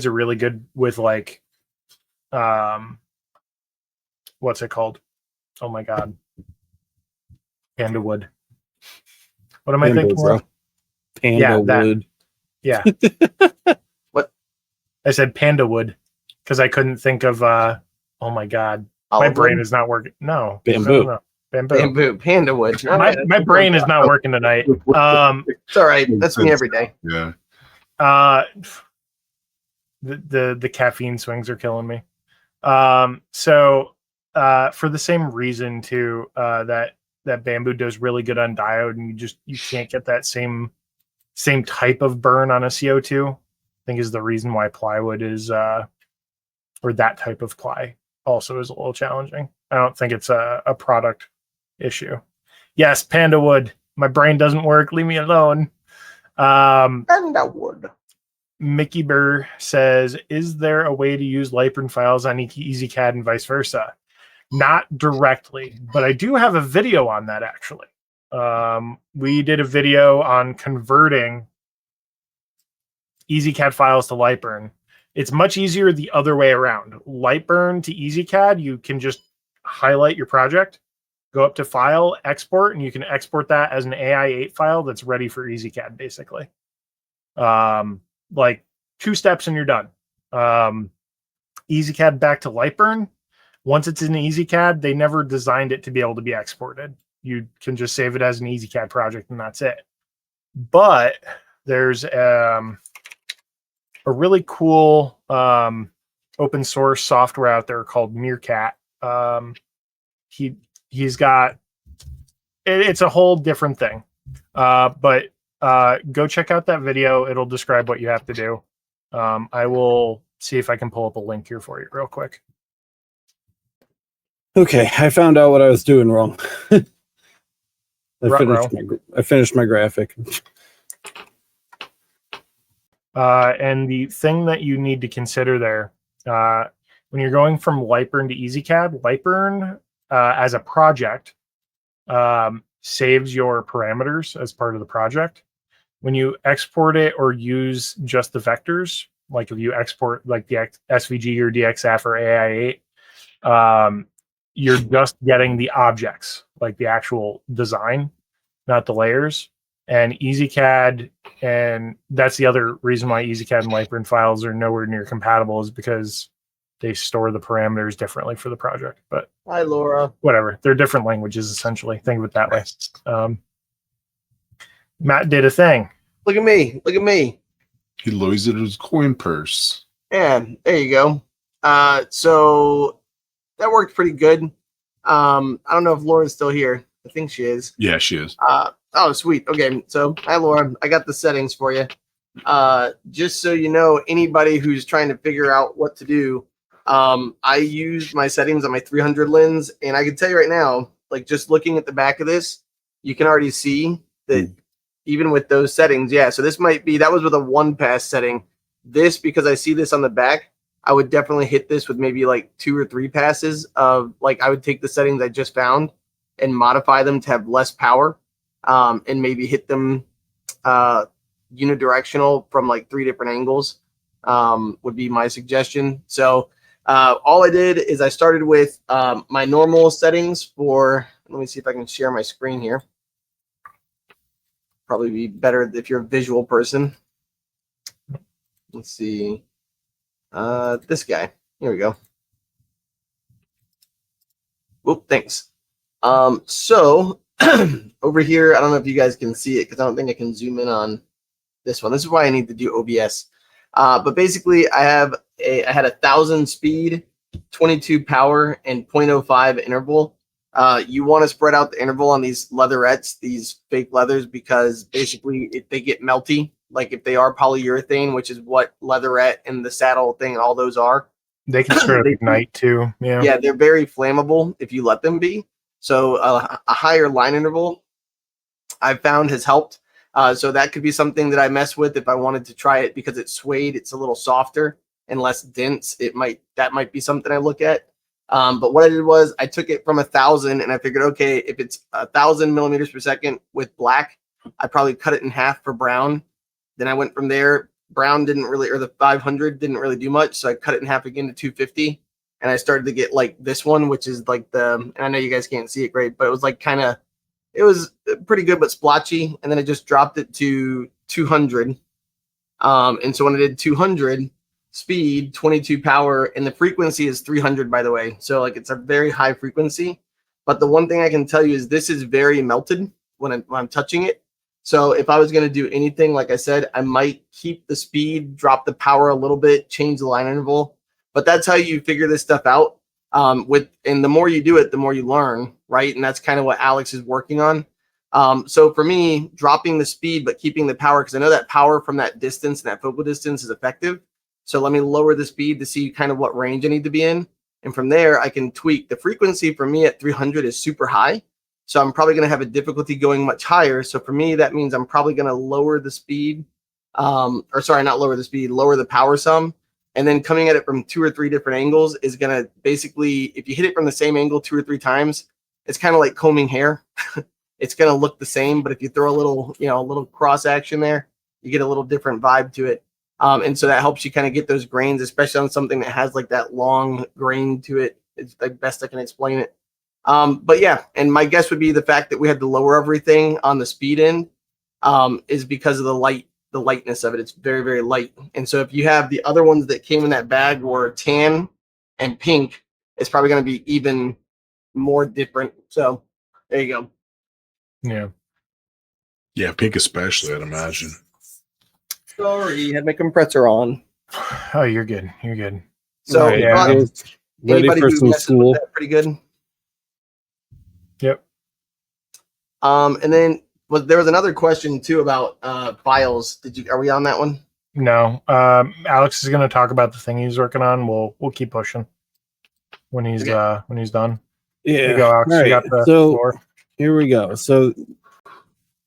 are really good with like, what's it called? Oh my god, panda wood. What am I thinking? Bro. Panda wood. Yeah. What? I said panda wood because I couldn't think of. Oh my god, my brain is not working. No, bamboo. No. Bamboo. Panda wood. My brain is not working tonight. It's all right. That's me every day. Yeah. The caffeine swings are killing me. So for the same reason too, that bamboo does really good on diode, and you can't get that same type of burn on a CO2. I think is the reason why plywood is or that type of ply also is a little challenging. I don't think it's a product issue. Yes, panda wood. My brain doesn't work. Leave me alone. Panda wood. Mickey Burr says, is there a way to use Lightburn files on EasyCAD and vice versa? Not directly, but I do have a video on that actually. We did a video on converting EasyCAD files to Lightburn. It's much easier the other way around. Lightburn to EasyCAD, you can just highlight your project, go up to File, Export, and you can export that as an AI8 file that's ready for EasyCAD, basically. Like 2 steps and you're done. EasyCAD back to Lightburn. Once it's in EasyCAD, they never designed it to be able to be exported. You can just save it as an EasyCAD project and that's it. But there's a really cool open source software out there called Meerkat. He's got it's a whole different thing. But go check out that video. It'll describe what you have to do. I will see if I can pull up a link here for you real quick. Okay, I found out what I was doing wrong. I finished my graphic. And the thing that you need to consider there, when you're going from Lightburn to EasyCAD, Lightburn as a project saves your parameters as part of the project. When you export it or use just the vectors, like if you export like the SVG or DXF or AI8, you're just getting the objects, like the actual design, not the layers. And EasyCAD, and that's the other reason why EasyCAD and Lightburn files are nowhere near compatible, is because they store the parameters differently for the project. But hi, Laura. Whatever, they're different languages essentially. Think of it that way. Matt did a thing. Look at me. Look at me. He lowered his coin purse. Yeah, there you go. So that worked pretty good. I don't know if Laura's still here. I think she is. Yeah, she is. Oh, sweet. Okay, so hi, Laura. I got the settings for you. Just so you know, anybody who's trying to figure out what to do, I used my settings on my 300 lens, and I can tell you right now, like just looking at the back of this, you can already see that even with those settings, yeah. So this might be, that was with a 1-pass setting. This, because I see this on the back, I would definitely hit this with maybe like 2 or 3 passes of like, I would take the settings I just found and modify them to have less power, and maybe hit them unidirectional from like 3 different angles, would be my suggestion. So all I did is I started with my normal settings for, let me see if I can share my screen here. Probably be better if you're a visual person. Let's see. This guy. Here we go. Whoop, thanks. So over here, I don't know if you guys can see it because I don't think I can zoom in on this one. This is why I need to do OBS. But basically, I had 1,000 speed, 22 power, and 0.05 interval. You want to spread out the interval on these leatherettes, these fake leathers, because basically if they get melty, like if they are polyurethane, which is what leatherette and the saddle thing, all those are. They can straight up ignite too. Yeah. Yeah, they're very flammable if you let them be. So a higher line interval I've found has helped. So that could be something that I mess with if I wanted to try it because it's suede. It's a little softer and less dense, that might be something I look at. But what I did was I took it from 1,000 and I figured, okay, if it's 1,000 millimeters per second with black, I probably cut it in half for brown. Then I went from there. Brown didn't really, or the 500 didn't really do much. So I cut it in half again to 250. And I started to get like this one, which is like and I know you guys can't see it great, but it was like it was pretty good, but splotchy. And then I just dropped it to 200. And so when I did 200, speed, 22 power, and the frequency is 300, by the way. So like it's a very high frequency. But the one thing I can tell you is this is very melted when I'm touching it. So if I was going to do anything, like I said, I might keep the speed, drop the power a little bit, change the line interval. But that's how you figure this stuff out. And the more you do it, the more you learn, right? And that's kind of what Alex is working on. So for me, dropping the speed but keeping the power, because I know that power from that distance and that focal distance is effective. So let me lower the speed to see kind of what range I need to be in. And from there, I can tweak. The frequency for me at 300 is super high. So I'm probably going to have a difficulty going much higher. So for me, that means I'm probably going to lower the speed. Or sorry, not lower the speed, lower the power some. And then coming at it from 2 or 3 different angles is going to basically, if you hit it from the same angle 2 or 3 times, it's kind of like combing hair. It's going to look the same. But if you throw a little cross action there, you get a little different vibe to it. And so that helps you kind of get those grains, especially on something that has like that long grain to it. It's the best I can explain it. But yeah, and my guess would be the fact that we had to lower everything on the speed end is because of the lightness of it. It's very, very light. And so if you have the other ones that came in that bag were tan and pink, it's probably going to be even more different. So there you go. Yeah. Yeah, pink especially, I'd imagine. Sorry, had my compressor on. Oh, you're good. You're good. So yeah. Ready for some school? Pretty good. Yep. And then there was another question too about files. Are we on that one? No. Alex is going to talk about the thing he's working on. We'll keep pushing when he's done. Yeah. Here you go, Alex. All right. You got the So floor. here we go. So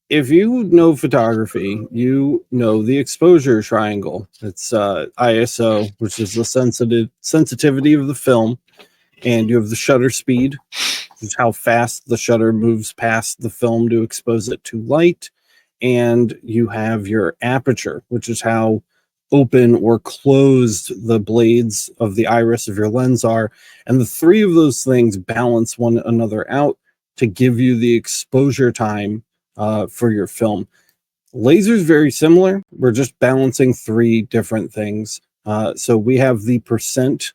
if you know photography, you know the exposure triangle. It's ISO, which is the sensitivity of the film, and you have the shutter speed, which is how fast the shutter moves past the film to expose it to light, and you have your aperture, which is how open or closed the blades of the iris of your lens are, and the 3 of those things balance one another out to give you the exposure time for your film. Laser is very similar. We're just balancing 3 different things. So we have the percent,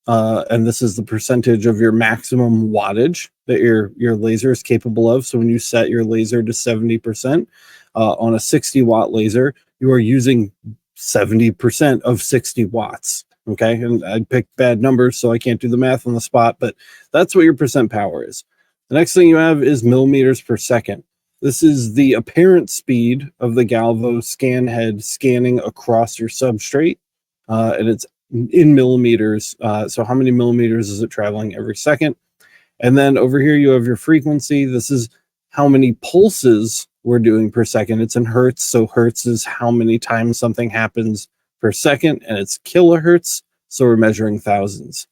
and this is the percentage of your maximum wattage that your laser is capable of. So when you set your laser to 70% on a 60 watt laser, you are using 70% of 60 watts. Okay, and I picked bad numbers, so I can't do the math on the spot, but that's what your percent power is. The next thing you have is millimeters per second. This is the apparent speed of the Galvo scan head scanning across your substrate, and it's in millimeters. So how many millimeters is it traveling every second? And then over here you have your frequency. This is how many pulses we're doing per second. It's in hertz, so hertz is how many times something happens per second, and it's kilohertz, so we're measuring thousands.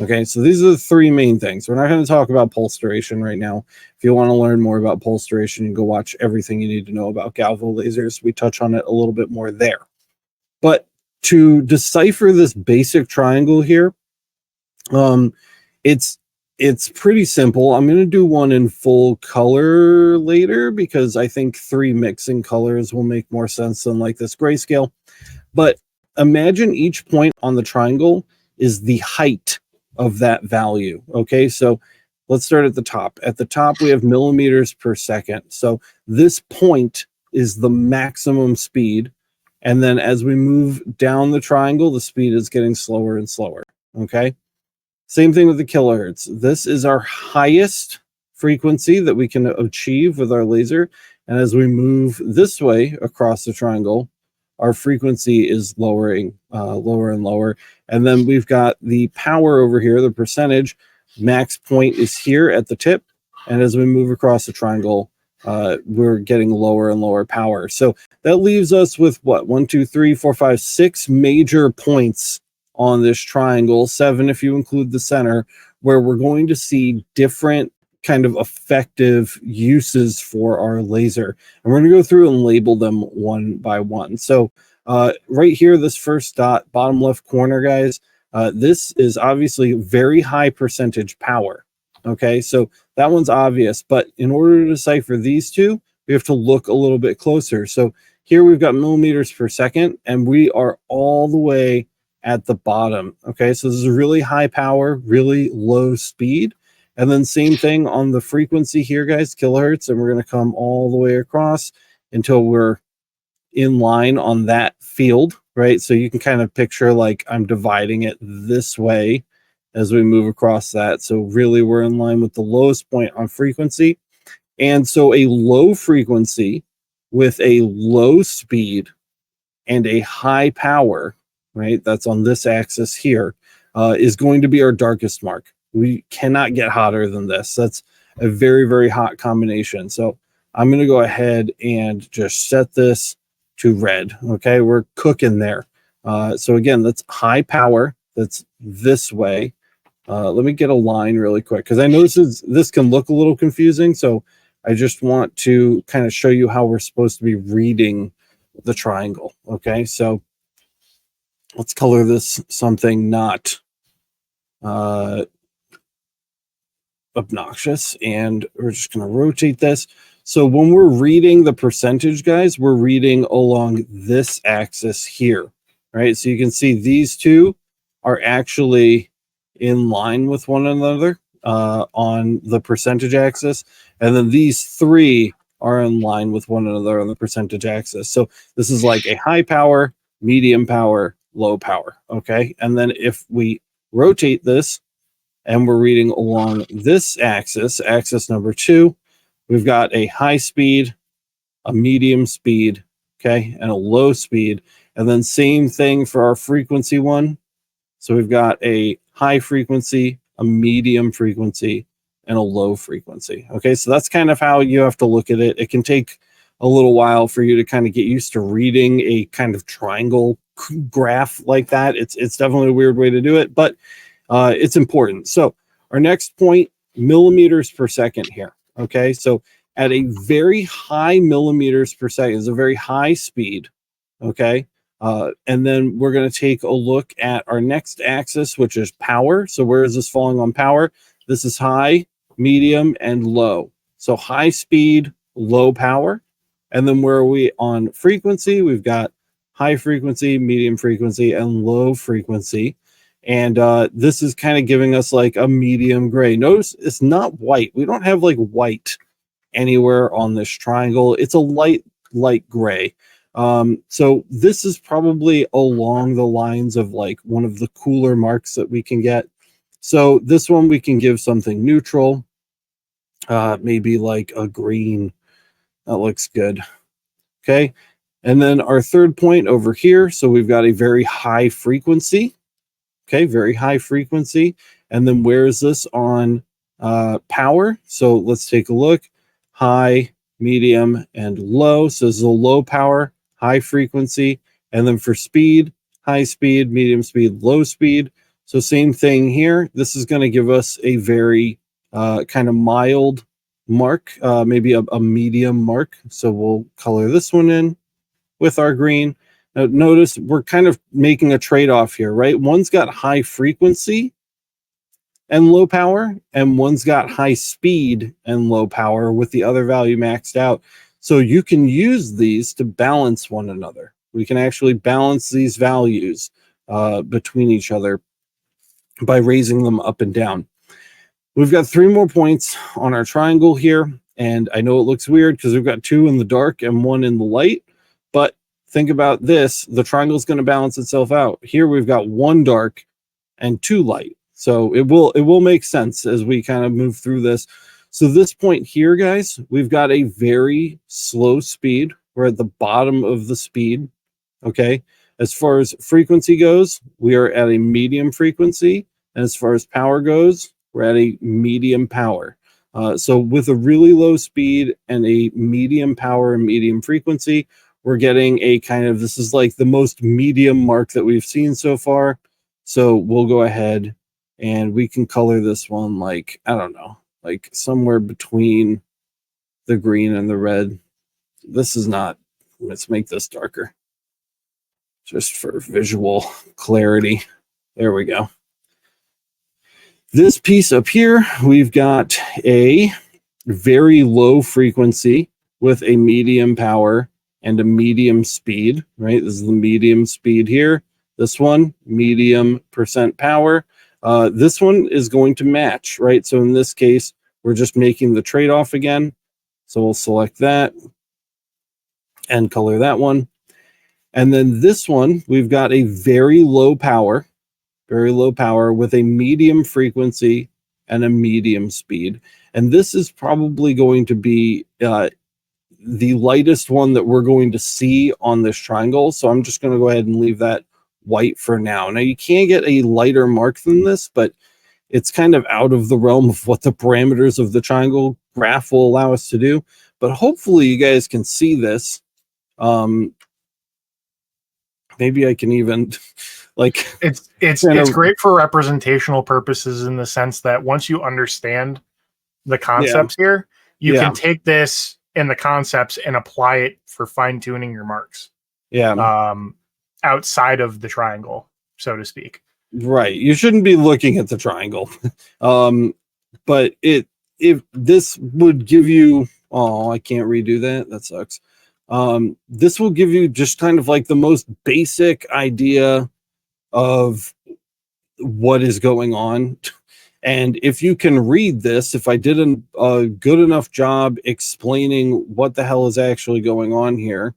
Okay, so these are the 3 main things. We're not going to talk about pulse duration right now. If you want to learn more about pulse duration, you can go watch everything you need to know about Galvo lasers. We touch on it a little bit more there. But to decipher this basic triangle here, it's pretty simple. I'm going to do one in full color later because I think 3 mixing colors will make more sense than like this grayscale. But imagine each point on the triangle is the height of that value. Okay, so let's start at the top. At the top, we have millimeters per second. So this point is the maximum speed. And then as we move down the triangle, the speed is getting slower and slower. Okay, same thing with the kilohertz. This is our highest frequency that we can achieve with our laser. And as we move this way across the triangle, our frequency is lowering, lower and lower. And then we've got the power over here, the percentage. Max point is here at the tip. And as we move across the triangle, we're getting lower and lower power. So that leaves us with what, 1, 2, 3, 4, 5, 6 major points on this triangle, 7 if you include the center, where we're going to see different kind of effective uses for our laser. And we're going to go through and label them one by one. So right here, this first dot, bottom left corner, guys, this is obviously very high percentage power. Okay, so that one's obvious, but in order to decipher these two, we have to look a little bit closer. So here we've got millimeters per second, and we are all the way at the bottom. Okay, so this is really high power, really low speed. And then same thing on the frequency here, guys, kilohertz, and we're going to come all the way across until we're in line on that field, right? So you can kind of picture like I'm dividing it this way as we move across that. So really we're in line with the lowest point on frequency. And so a low frequency with a low speed and a high power, right? That's on this axis here, is going to be our darkest mark. We cannot get hotter than this. That's a very, very hot combination. So I'm going to go ahead and just set this to red. Okay, we're cooking there. So again, that's high power. That's this way. Let me get a line really quick because I know this can look a little confusing. So I just want to kind of show you how we're supposed to be reading the triangle. Okay, so let's color this something not obnoxious, and we're just going to rotate this. So when we're reading the percentage, guys, we're reading along this axis here, right? So you can see these two are actually in line with one another on the percentage axis, and then these three are in line with one another on the percentage axis. So this is like a high power, medium power, low power. Okay, and then if we rotate this and we're reading along this axis, axis number 2, we've got a high speed, a medium speed, okay, and a low speed. And then same thing for our frequency one. So we've got a high frequency, a medium frequency, and a low frequency. Okay, so that's kind of how you have to look at it. It can take a little while for you to kind of get used to reading a kind of triangle graph like that. It's definitely a weird way to do it, but it's important. So our next point, millimeters per second here. Okay, so at a very high millimeters per second, is a very high speed. Okay, and then we're going to take a look at our next axis, which is power. So where is this falling on power? This is high, medium, and low. So high speed, low power. And then where are we on frequency? We've got high frequency, medium frequency, and low frequency. And this is kind of giving us like a medium gray. Notice it's not white. We don't have like white anywhere on this triangle. It's a light gray. So this is probably along the lines of like one of the cooler marks that we can get. So this one we can give something neutral, maybe like a green. That looks good. Okay. And then our third point over here. So we've got a very high frequency. Okay, very high frequency. And then where is this on power? So let's take a look. High, medium, and low. So this is a low power, high frequency. And then for speed, high speed, medium speed, low speed. So same thing here. This is going to give us a very kind of mild mark, maybe a medium mark. So we'll color this one in with our green. Now, notice we're kind of making a trade-off here, right? One's got high frequency and low power, and one's got high speed and low power with the other value maxed out. So you can use these to balance one another. We can actually balance these values between each other by raising them up and down. We've got 3 more points on our triangle here, and I know it looks weird because we've got 2 in the dark and 1 in the light, but think about this, the triangle is going to balance itself out. Here we've got 1 dark and 2 light. So it will make sense as we kind of move through this. So this point here, guys, we've got a very slow speed. We're at the bottom of the speed. Okay. As far as frequency goes, we are at a medium frequency. And as far as power goes, we're at a medium power. So with a really low speed and a medium power and medium frequency, we're getting a kind of, this is like the most medium mark that we've seen so far. So we'll go ahead and we can color this one like, I don't know, like somewhere between the green and the red. This is not, let's make this darker just for visual clarity. There we go. This piece up here, we've got a very low frequency with a medium power and a medium speed, right? This is the medium speed here. This one, medium percent power. This one is going to match, right? So in this case, we're just making the trade-off again. So we'll select that and color that one. And then this one, we've got a very low power with a medium frequency and a medium speed. And this is probably going to be the lightest one that we're going to see on this triangle. So I'm just going to go ahead and leave that white for now. Now you can get a lighter mark than this, but it's kind of out of the realm of what the parameters of the triangle graph will allow us to do. But hopefully you guys can see this. Maybe I can even like it's great for representational purposes in the sense that once you understand the concepts here, you can take this and the concepts and apply it for fine-tuning your marks. Outside of the triangle, so to speak. Right. You shouldn't be looking at the triangle. But if this would give you, oh, I can't redo that. That sucks. This will give you just kind of like the most basic idea of what is going on. And if you can read this, if I did a good enough job explaining what the hell is actually going on here,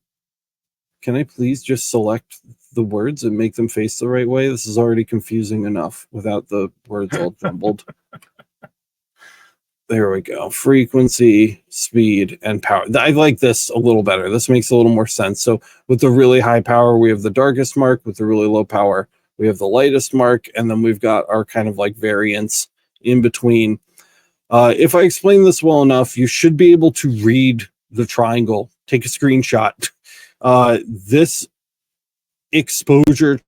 can I please just select the words and make them face the right way? This is already confusing enough without the words all jumbled. There we go. Frequency, speed, and power. I like this a little better. This makes a little more sense. So with the really high power, we have the darkest mark. With the really low power, we have the lightest mark. And then we've got our kind of like variance in between. If I explain this well enough, you should be able to read the triangle. Take a screenshot. This exposure,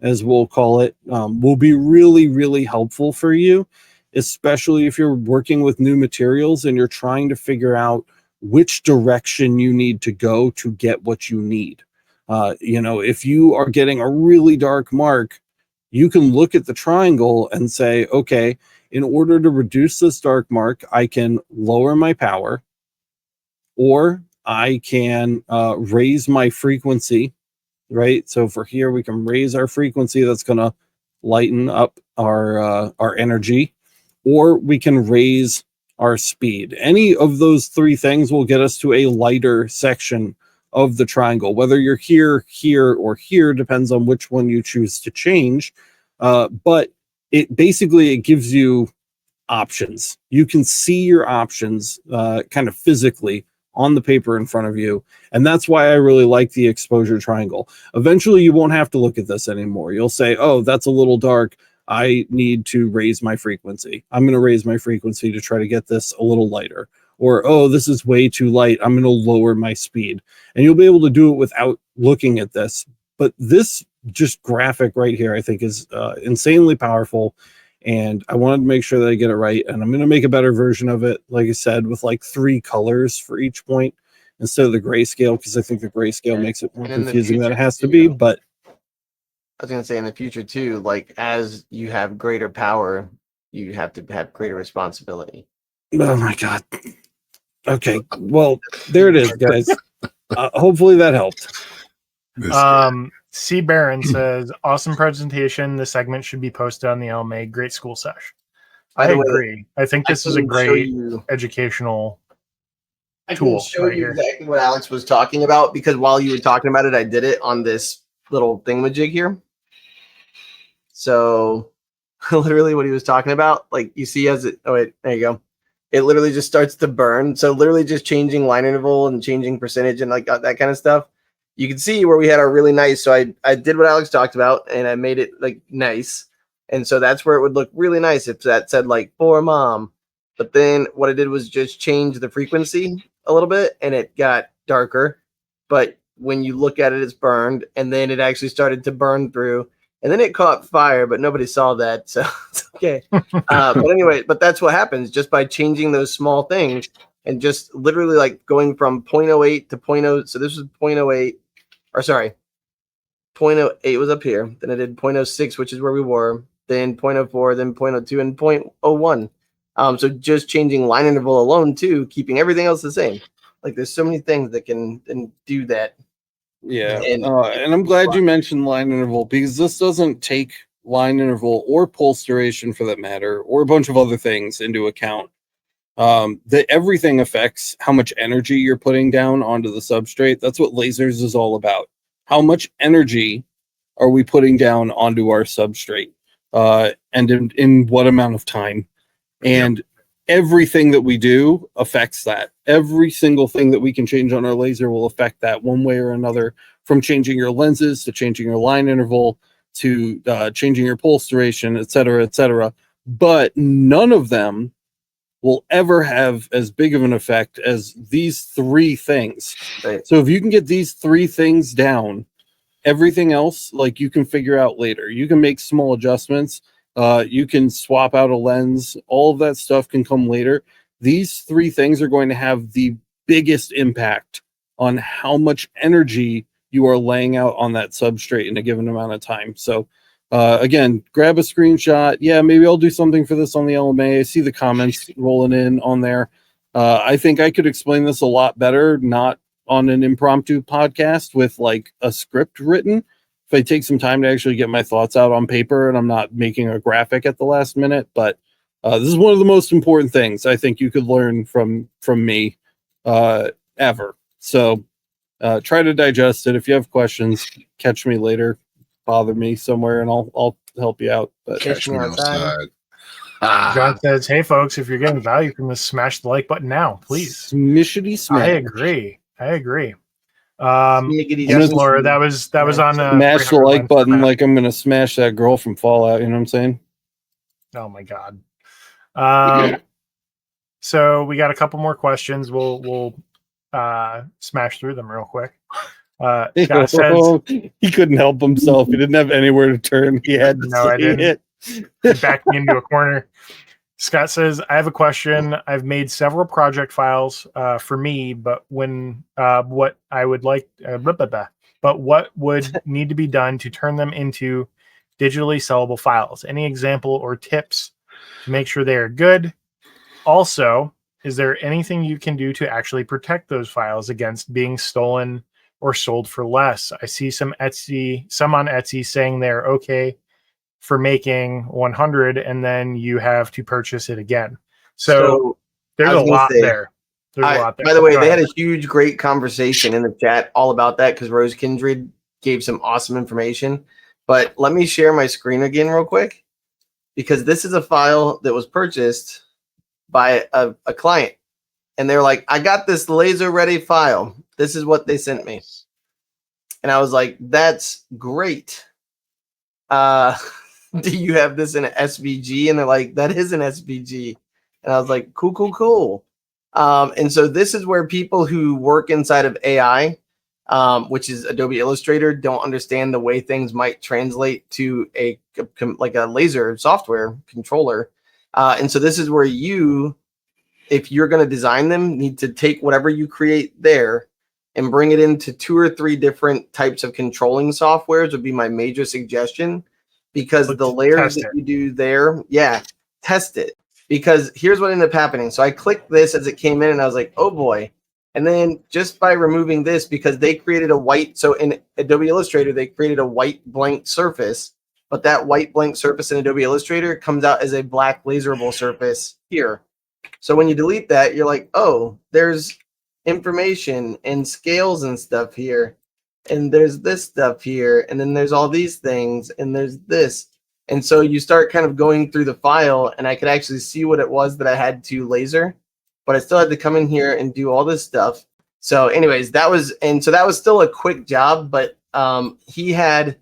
as we'll call it, will be really, really helpful for you, especially if you're working with new materials and you're trying to figure out which direction you need to go to get what you need. If you are getting a really dark mark, you can look at the triangle and say, okay, in order to reduce this dark mark, I can lower my power, or I can raise my frequency, right? So for here, we can raise our frequency. That's going to lighten up our energy, or we can raise our speed. Any of those three things will get us to a lighter section of the triangle. Whether you're here, here, or here depends on which one you choose to change. But it gives you options. You can see your options kind of physically on the paper in front of you. And that's why I really like the exposure triangle. Eventually, you won't have to look at this anymore. You'll say, oh, that's a little dark. I need to raise my frequency. I'm going to raise my frequency to try to get this a little lighter. Or, oh, this is way too light. I'm going to lower my speed. And you'll be able to do it without looking at this. But this just graphic right here, I think, is insanely powerful. And I wanted to make sure that I get it right. And I'm going to make a better version of it, like I said, with like 3 colors for each point instead of the grayscale, because I think the grayscale makes it more confusing than it has to be. But I was going to say in the future, too, like as you have greater power, you have to have greater responsibility. Oh, my God. Okay. Well, there it is, guys. Hopefully that helped. C. Barron says, awesome presentation. The segment should be posted on the LMA. Great school sesh. I agree. I think this is a great educational tool. I can show you exactly what Alex was talking about, because while you were talking about it, I did it on this little thingamajig here. So literally what he was talking about, like you see as it, oh wait, there you go. It literally just starts to burn. So literally just changing line interval and changing percentage and like that kind of stuff. You can see where we had our really nice. So I did what Alex talked about and I made it like nice. And so that's where it would look really nice if that said like for mom. But then what I did was just change the frequency a little bit, and it got darker. But when you look at it, it's burned, and then it actually started to burn through, and then it caught fire, but nobody saw that, so it's okay. But anyway, but that's what happens just by changing those small things and just literally like going from 0.08 to 0.0. So this was 0.08, or sorry, 0.08 was up here. Then I did 0.06, which is where we were. Then 0.04, then 0.02, and 0.01. So just changing line interval alone too, keeping everything else the same. Like there's so many things that can do that. Yeah, and I'm glad you mentioned line interval, because this doesn't take line interval or pulse duration, for that matter, or a bunch of other things into account. That everything affects how much energy you're putting down onto the substrate. That's what lasers is all about. How much energy are we putting down onto our substrate, and in what amount of time? And everything that we do affects that. Every single thing that we can change on our laser will affect that one way or another, from changing your lenses to changing your line interval to changing your pulse duration, et cetera, but none of them will ever have as big of an effect as these three things. Right. So if you can get these three things down, everything else, like, you can figure out later. You can make small adjustments. You can swap out a lens. All of that stuff can come later. These three things are going to have the biggest impact on how much energy you are laying out on that substrate in a given amount of time. So again, grab a screenshot. Yeah, maybe I'll do something for this on the LMA. I see the comments rolling in on there. I think I could explain this a lot better, not on an impromptu podcast with like a script written. If I take some time to actually get my thoughts out on paper and I'm not making a graphic at the last minute. But this is one of the most important things I think you could learn from me ever. So try to digest it. If you have questions, catch me later, bother me somewhere, and I'll help you out. But Catch me outside. John says, "Hey folks, if you're getting value from this, smash the like button now, please." Smishity smash. I agree. Smiggity Yes, smash. Laura, that was on smash the like button like I'm gonna smash that girl from Fallout. You know what I'm saying? Oh my god. So we got a couple more questions. We'll smash through them real quick. Scott says he couldn't help himself. He didn't have anywhere to turn. He had to no, I didn't. it. He backed me into a corner. Scott says, I have a question. I've made several project files for me, but what I would like, but what would need to be done to turn them into digitally sellable files? Any example or tips to make sure they are good? Also, is there anything you can do to actually protect those files against being stolen or sold for less? I see some on Etsy saying they're okay for making 100 and then you have to purchase it again. So there's a lot there. There's a lot there. By the way, they had a huge, great conversation in the chat all about that because Rose Kindred gave some awesome information. But let me share my screen again real quick, because this is a file that was purchased by a client. And they're like, I got this laser ready file. This is what they sent me. And I was like, that's great. Do you have this in an SVG? And they're like, that is an SVG. And I was like, cool. And so this is where people who work inside of AI, which is Adobe Illustrator, don't understand the way things might translate to like a laser software controller. And so this is where you, if you're going to design them, need to take whatever you create there and bring it into 2 or 3 different types of controlling softwares would be my major suggestion. Because the layers that you do there, test it. Because here's what ended up happening. So I clicked this as it came in and I was like, oh boy. And then just by removing this, because they created a white, so in Adobe Illustrator, they created a white blank surface, but that white blank surface in Adobe Illustrator comes out as a black laserable surface here. So when you delete that, you're like, oh, there's information and scales and stuff here. And there's this stuff here, and then there's all these things, and there's this. And so you start kind of going through the file, and I could actually see what it was that I had to laser, but I still had to come in here and do all this stuff. So anyways, that was still a quick job, but he had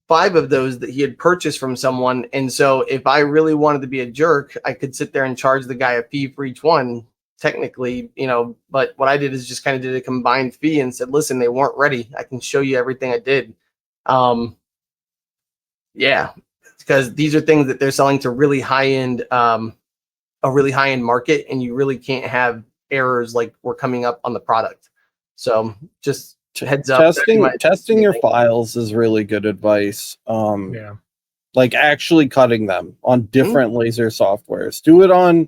5 of those that he had purchased from someone. And so if I really wanted to be a jerk, I could sit there and charge the guy a fee for each one, technically, you know. But what I did is just kind of did a combined fee and said, listen, they weren't ready. I can show you everything I did. Yeah, because these are things that they're selling to really high-end, a really high-end market, and you really can't have errors like were coming up on the product. So just heads up. Testing your files is really good advice. Yeah. Like actually cutting them on different laser softwares. Do it on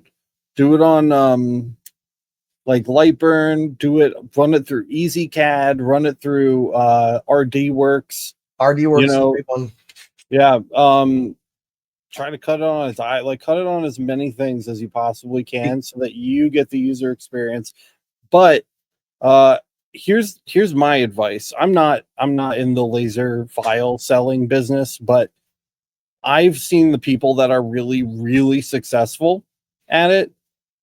like Lightburn, run it through EasyCAD, run it through RDWorks. RDWorks, you know, is a great one. Yeah. Try to cut it on as many things as you possibly can so that you get the user experience. But here's my advice. I'm not in the laser file selling business, but I've seen the people that are really, really successful at it,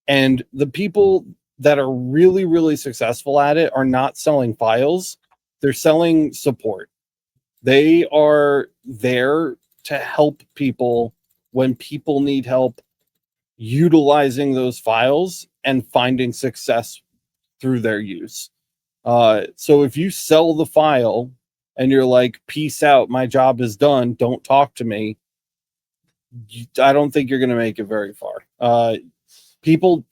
and the people that are really, really successful at it are not selling files. They're selling support. They are there to help people when people need help utilizing those files and finding success through their use. So if you sell the file and you're like, peace out, my job is done, don't talk to me, I don't think you're going to make it very far. People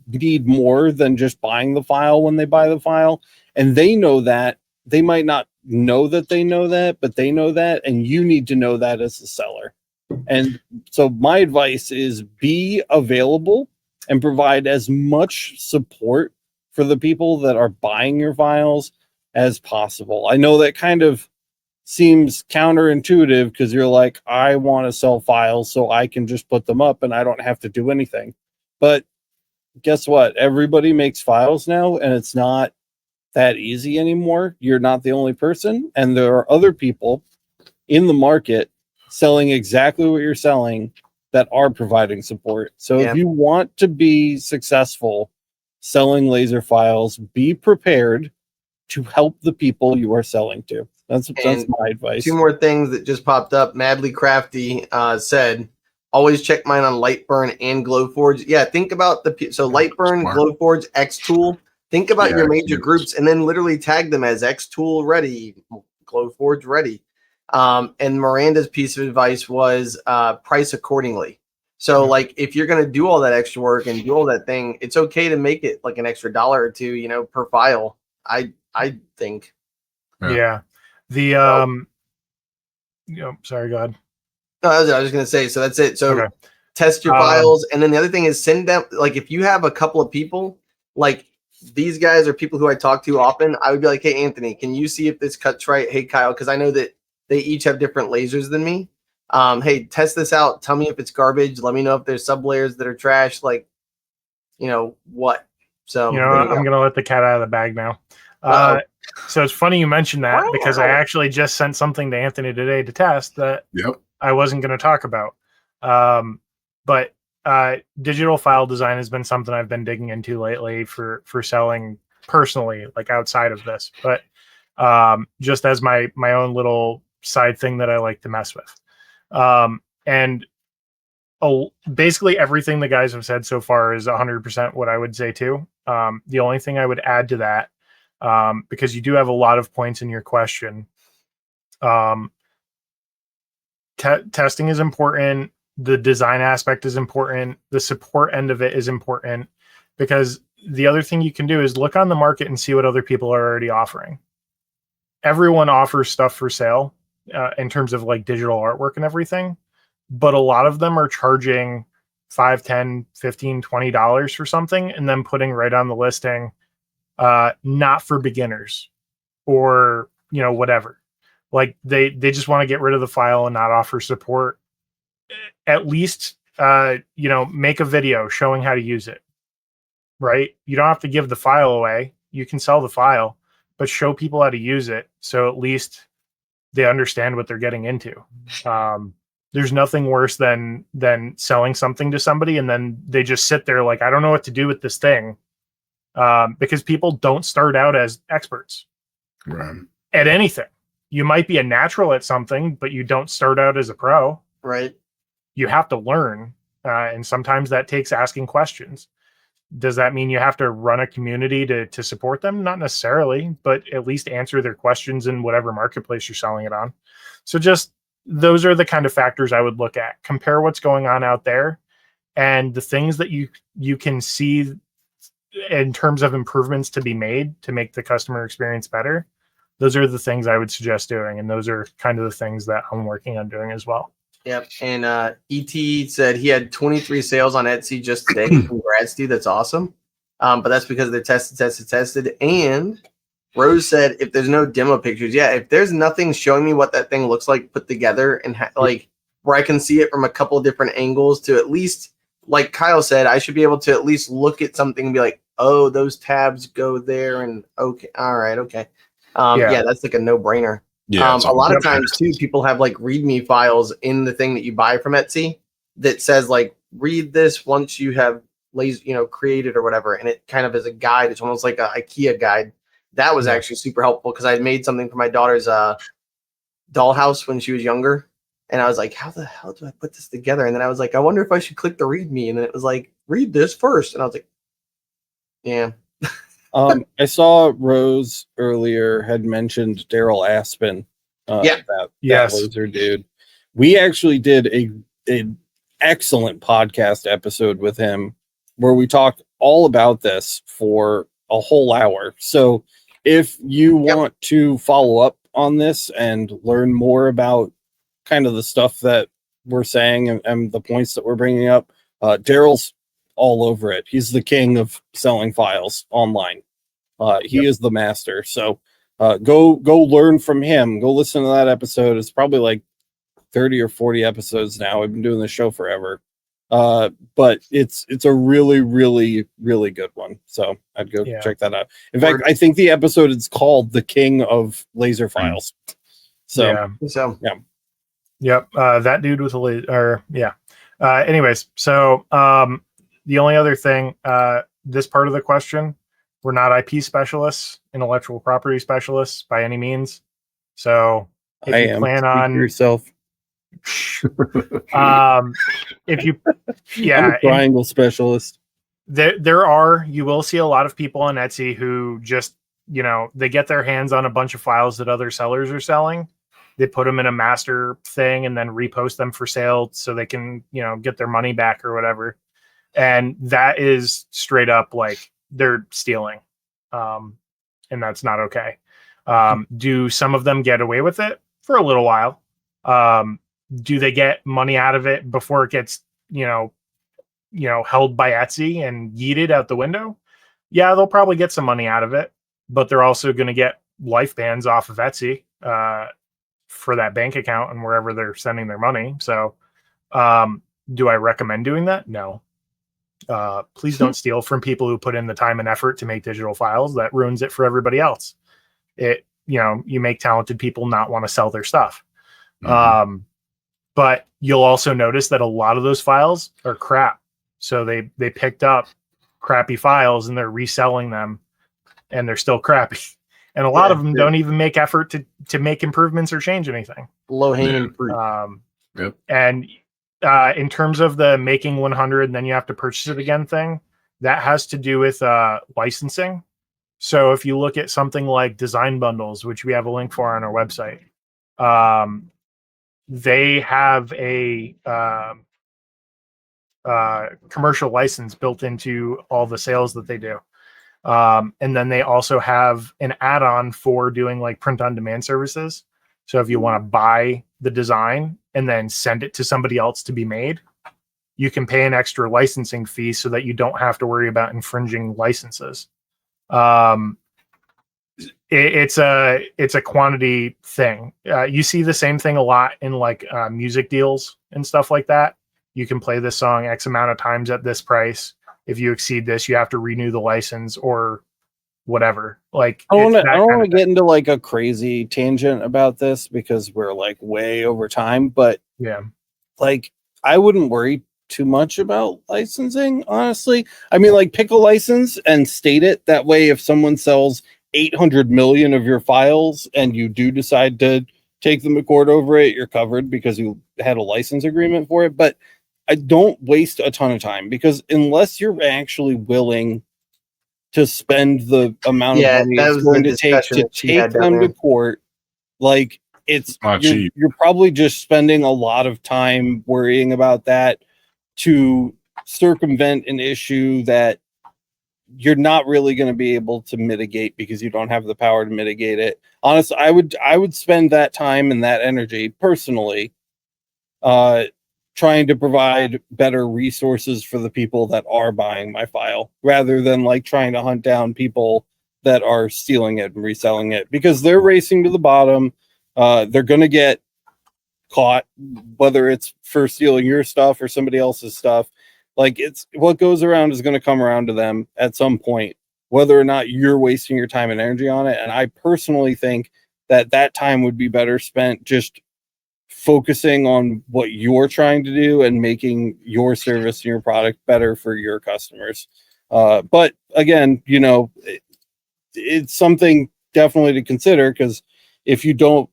need more than just buying the file when they buy the file, and they know that. They might not know that they know that, but they know that, and you need to know that as a seller. And so my advice is be available and provide as much support for the people that are buying your files as possible. I know that kind of seems counterintuitive because you're like, I want to sell files so I can just put them up and I don't have to do anything. But guess what? Everybody makes files now, and it's not that easy anymore. You're not the only person, and there are other people in the market selling exactly what you're selling that are providing support. So if you want to be successful selling laser files, be prepared to help the people you are selling to. That's my advice. 2 more things that just popped up. Madly Crafty said, always check mine on Lightburn and Glowforge. Yeah, think about Lightburn, Glowforge, Xtool. Think about your major groups and then literally tag them as Xtool ready, Glowforge ready. And Miranda's piece of advice was price accordingly. So like if you're going to do all that extra work and do all that thing, it's okay to make it like an extra $1 or $2, you know, per file. I think. Yeah. The sorry, go ahead. No, I was just going to say, so that's it. So test your files. And then the other thing is send them, like if you have a couple of people, like these guys are people who I talk to often, I would be like, hey, Anthony, can you see if this cuts right? Hey, Kyle, because I know that they each have different lasers than me. Hey, test this out. Tell me if it's garbage. Let me know if there's sub layers that are trash. Like, you know, what? So, you know, I'm going to let the cat out of the bag now. So it's funny you mentioned that because I actually just sent something to Anthony today to test that I wasn't going to talk about. But digital file design has been something I've been digging into lately for selling personally, like outside of this, but just as my own little side thing that I like to mess with. And basically everything the guys have said so far is 100% what I would say too. The only thing I would add to that, because you do have a lot of points in your question. Testing is important. The design aspect is important. The support end of it is important, because the other thing you can do is look on the market and see what other people are already offering. Everyone offers stuff for sale in terms of like digital artwork and everything, but a lot of them are charging $5, $10, $15, $20 for something and then putting right on the listing, not for beginners or, you know, whatever. Like they just want to get rid of the file and not offer support. At least, you know, make a video showing how to use it, right? You don't have to give the file away. You can sell the file, but show people how to use it. So at least they understand what they're getting into. There's nothing worse than selling something to somebody and then they just sit there like, I don't know what to do with this thing. Because people don't start out as experts at anything. you might be a natural at something, but you don't start out as a pro. Right. You have to learn. And sometimes that takes asking questions. Does that mean you have to run a community to support them? Not necessarily, but at least answer their questions in whatever marketplace you're selling it on. So just those are the kind of factors I would look at. Compare what's going on out there and the things that you can see in terms of improvements to be made to make the customer experience better. Those are the things I would suggest doing. And those are kind of the things that I'm working on doing as well. Yep. And ET said he had 23 sales on Etsy just today. Congrats, dude. That's awesome. But that's because they're tested. And Rose said, if there's no demo pictures, yeah, if there's nothing showing me what that thing looks like put together and like where I can see it from a couple different angles to at least, like Kyle said, I should be able to at least look at something and be like, oh, those tabs go there. And okay. All right. Okay. Yeah, that's like a no brainer. Yeah, a lot of times too, people have like README files in the thing that you buy from Etsy that says like, read this once you have created or whatever. And it kind of is a guide. It's almost like an IKEA guide. That was actually super helpful because I had made something for my daughter's dollhouse when she was younger. And I was like, how the hell do I put this together? And then I was like, I wonder if I should click the README. And then it was like, read this first. And I was like, yeah. I saw Rose earlier had mentioned Daryl Aspen. That laser dude. We actually did an excellent podcast episode with him where we talked all about this for a whole hour. So if you want to follow up on this and learn more about kind of the stuff that we're saying and the points that we're bringing up, Daryl's all over it. He's the king of selling files online. He is the master. So go learn from him. Go listen to that episode. It's probably like 30 or 40 episodes now. I've been doing this show forever. But it's a really, really, really good one. So I'd go check that out. In fact, I think the episode is called The King of Laser Files. So Yep. That dude with a laser. Anyways, so the only other thing, this part of the question, we're not IP specialists, intellectual property specialists by any means. So if you plan on yourself, if you, I'm a triangle specialist. You will see a lot of people on Etsy who just, they get their hands on a bunch of files that other sellers are selling. They put them in a master thing and then repost them for sale so they can, get their money back or whatever. And that is straight up like they're stealing. And that's not okay. Do some of them get away with it for a little while? Do they get money out of it before it gets, held by Etsy and yeeted out the window? Yeah, they'll probably get some money out of it, but they're also going to get life bans off of Etsy for that bank account and wherever they're sending their money. So do I recommend doing that? No. Please don't steal from people who put in the time and effort to make digital files. That ruins it for everybody else. You make talented people not want to sell their stuff. Mm-hmm. But you'll also notice that a lot of those files are crap. So they picked up crappy files and they're reselling them and they're still crappy. And a lot of them don't even make effort to make improvements or change anything. Low hanging fruit. And in terms of the making 100 and then you have to purchase it again thing, that has to do with licensing. So if you look at something like design bundles, which we have a link for on our website, they have a commercial license built into all the sales that they do. And then they also have an add-on for doing like print on demand services. So if you want to buy the design and then send it to somebody else to be made, you can pay an extra licensing fee so that you don't have to worry about infringing licenses. It's a quantity thing. You see the same thing a lot in like music deals and stuff like that. You can play this song X amount of times at this price. If you exceed this, you have to renew the license or whatever. Like I don't want to get into like a crazy tangent about this because we're like way over time, but like I wouldn't worry too much about licensing, honestly. I mean, like pick a license and state it that way. If someone sells 800 million of your files and you do decide to take the McCord over it, you're covered because you had a license agreement for it. But I don't waste a ton of time, because unless you're actually willing to spend the amount of money that it's was going the to take discussion to that she take had down them to there. court, like Not you're, cheap. you're probably just spending a lot of time worrying about that to circumvent an issue that you're not really going to be able to mitigate because you don't have the power to mitigate it. Honestly, I would spend that time and that energy personally trying to provide better resources for the people that are buying my file, rather than like trying to hunt down people that are stealing it and reselling it, because they're racing to the bottom. They're going to get caught, whether it's for stealing your stuff or somebody else's stuff. Like, it's what goes around is going to come around to them at some point, whether or not you're wasting your time and energy on it. And I personally think that that time would be better spent just focusing on what you're trying to do and making your service and your product better for your customers. But again, it's something definitely to consider, because if you don't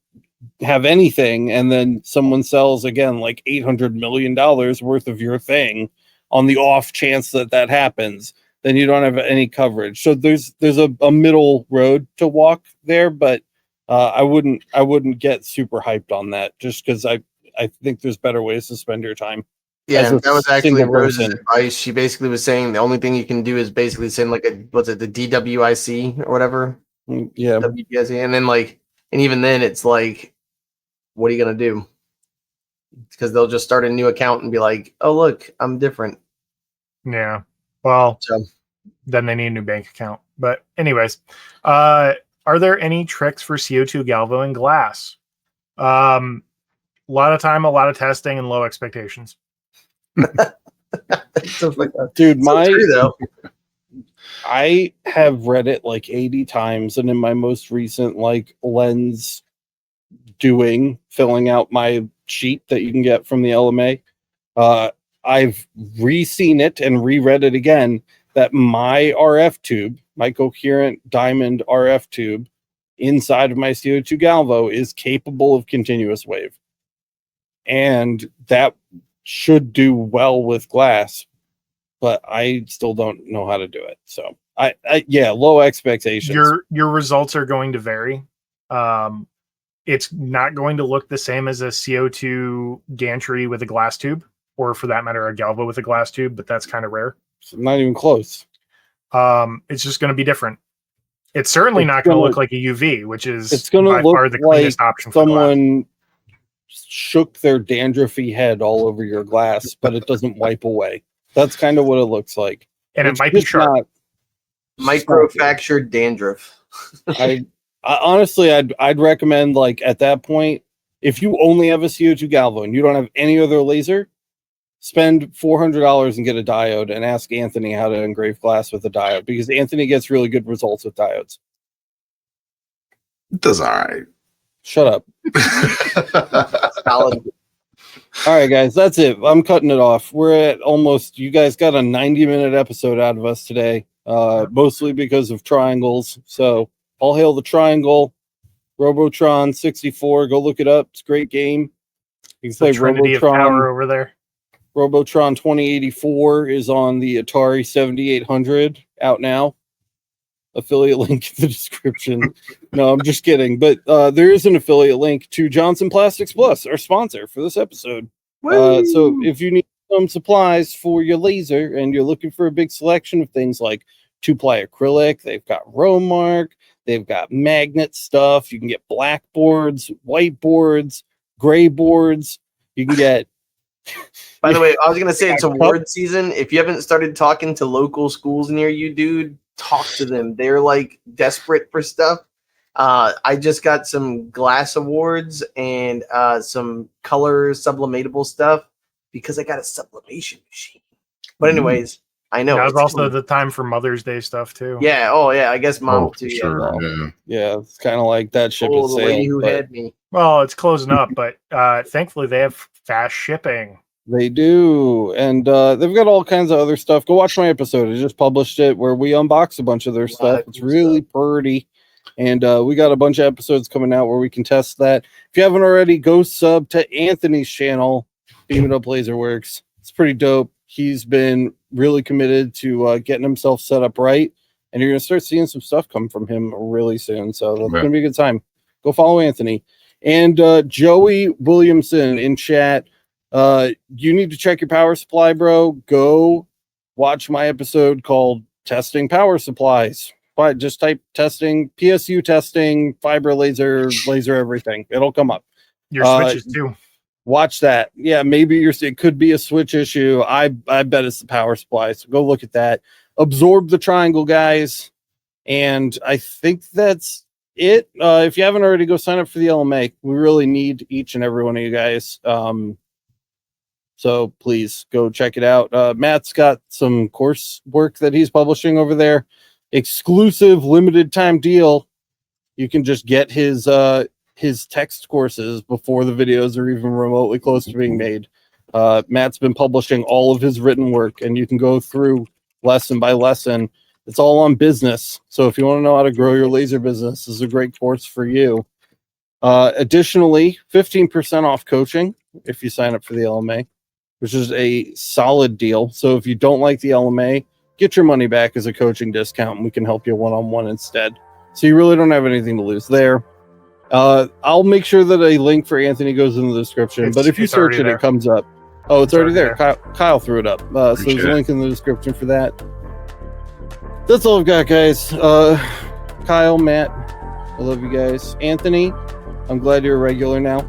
have anything and then someone sells again like $800 million worth of your thing, on the off chance that that happens, then you don't have any coverage. So there's a middle road to walk there, but I wouldn't get super hyped on that, just because I think there's better ways to spend your time. Yeah, as a that was actually single Rose's person. advice. She basically was saying the only thing you can do is basically send like what's it, the DWIC or whatever, Yeah, WPSC, and then and even then it's like, what are you gonna do? Because they'll just start a new account and be like, oh look, I'm different. Yeah. Well, So then they need a new bank account. But anyways, are there any tricks for CO2 galvo and glass? A lot of time, a lot of testing, and low expectations. dude, true, though. I have read it like 80 times, and in my most recent like lens filling out my sheet that you can get from the LMA, I've re-seen it and reread it again, that my RF tube, my coherent diamond RF tube inside of my CO2 galvo is capable of continuous wave, and that should do well with glass, but I still don't know how to do it. So I low expectations. Your results are going to vary. It's not going to look the same as a CO2 gantry with a glass tube, or for that matter, a galvo with a glass tube, but that's kind of rare. Not even close. It's just going to be different. It's certainly not going to look like a UV, which is it's going to look far the cleanest like option for someone shook their dandruffy head all over your glass, but it doesn't wipe away. That's kind of what it looks like. And it might be sharp. Microfractured dandruff. I honestly, I'd recommend, like, at that point, if you only have a CO2 galvo and you don't have any other laser, spend $400 and get a diode and ask Anthony how to engrave glass with a diode, because Anthony gets really good results with diodes. It does all right. Shut up. Solid. All right, guys, that's it. I'm cutting it off. We're at almost, you guys got a 90-minute episode out of us today, mostly because of triangles. So all hail the triangle. Robotron 64. Go look it up. It's a great game. You can play Trinity Robotron. of power over there. Robotron 2084 is on the Atari 7800, out now. Affiliate link in the description. No, I'm just kidding. But there is an affiliate link to Johnson Plastics Plus, our sponsor for this episode. So if you need some supplies for your laser and you're looking for a big selection of things like 2-ply acrylic, they've got Romark, they've got magnet stuff. You can get blackboards, whiteboards, gray boards. You can get. By the way, I was going to say it's award season. If you haven't started talking to local schools near you, dude, talk to them. They're like desperate for stuff. I just got some glass awards and some color sublimatable stuff because I got a sublimation machine. But anyways, I know. That was also the time for Mother's Day stuff too. Yeah. Oh, yeah. I guess mom too. Sure. Yeah, it's kind of like that ship has the lady sailed, who but had me. Well, it's closing up, but thankfully they have fast shipping. They do, and they've got all kinds of other stuff. Go watch my episode. I just published it where we unbox a bunch of their stuff. It's really pretty. And we got a bunch of episodes coming out where we can test that. If you haven't already, go sub to Anthony's channel, Beam It Up Laser Works. It's pretty dope. He's been really committed to getting himself set up right. And you're going to start seeing some stuff come from him really soon. So that's going to be a good time. Go follow Anthony. And Joey Williamson in chat. You need to check your power supply, bro. Go watch my episode called Testing Power Supplies. But just type testing, PSU testing, fiber laser, laser everything. It'll come up. Your switches too. Watch that. Yeah, maybe it could be a switch issue. I bet it's the power supply. So go look at that. Absorb the triangle, guys. And I think that's it. If you haven't already, go sign up for the LMA. We really need each and every one of you guys. So please go check it out. Matt's got some course work that he's publishing over there. Exclusive limited time deal. You can just get his text courses before the videos are even remotely close to being made. Matt's been publishing all of his written work, and you can go through lesson by lesson. It's all on business. So if you want to know how to grow your laser business, this is a great course for you. Additionally, 15% off coaching if you sign up for the LMA, which is a solid deal. So if you don't like the LMA, get your money back as a coaching discount, and we can help you one-on-one instead. So you really don't have anything to lose there. I'll make sure that a link for Anthony goes in the description, but if you search it, it comes up. Oh, it's already there. Kyle threw it up. So there's a link in the description for that. That's all I've got, guys. Kyle, Matt, I love you guys. Anthony, I'm glad you're a regular now.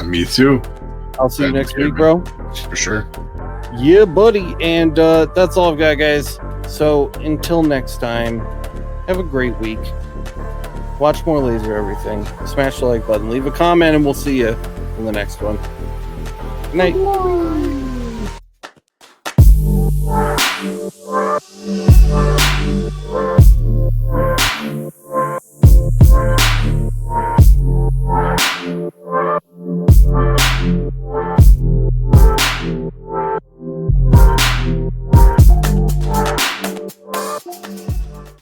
Me too. I'll see you next week, bro. For sure. Yeah, buddy. And that's all I've got, guys. So until next time, have a great week. Watch more Laser Everything. Smash the like button. Leave a comment, and we'll see you in the next one. Good night.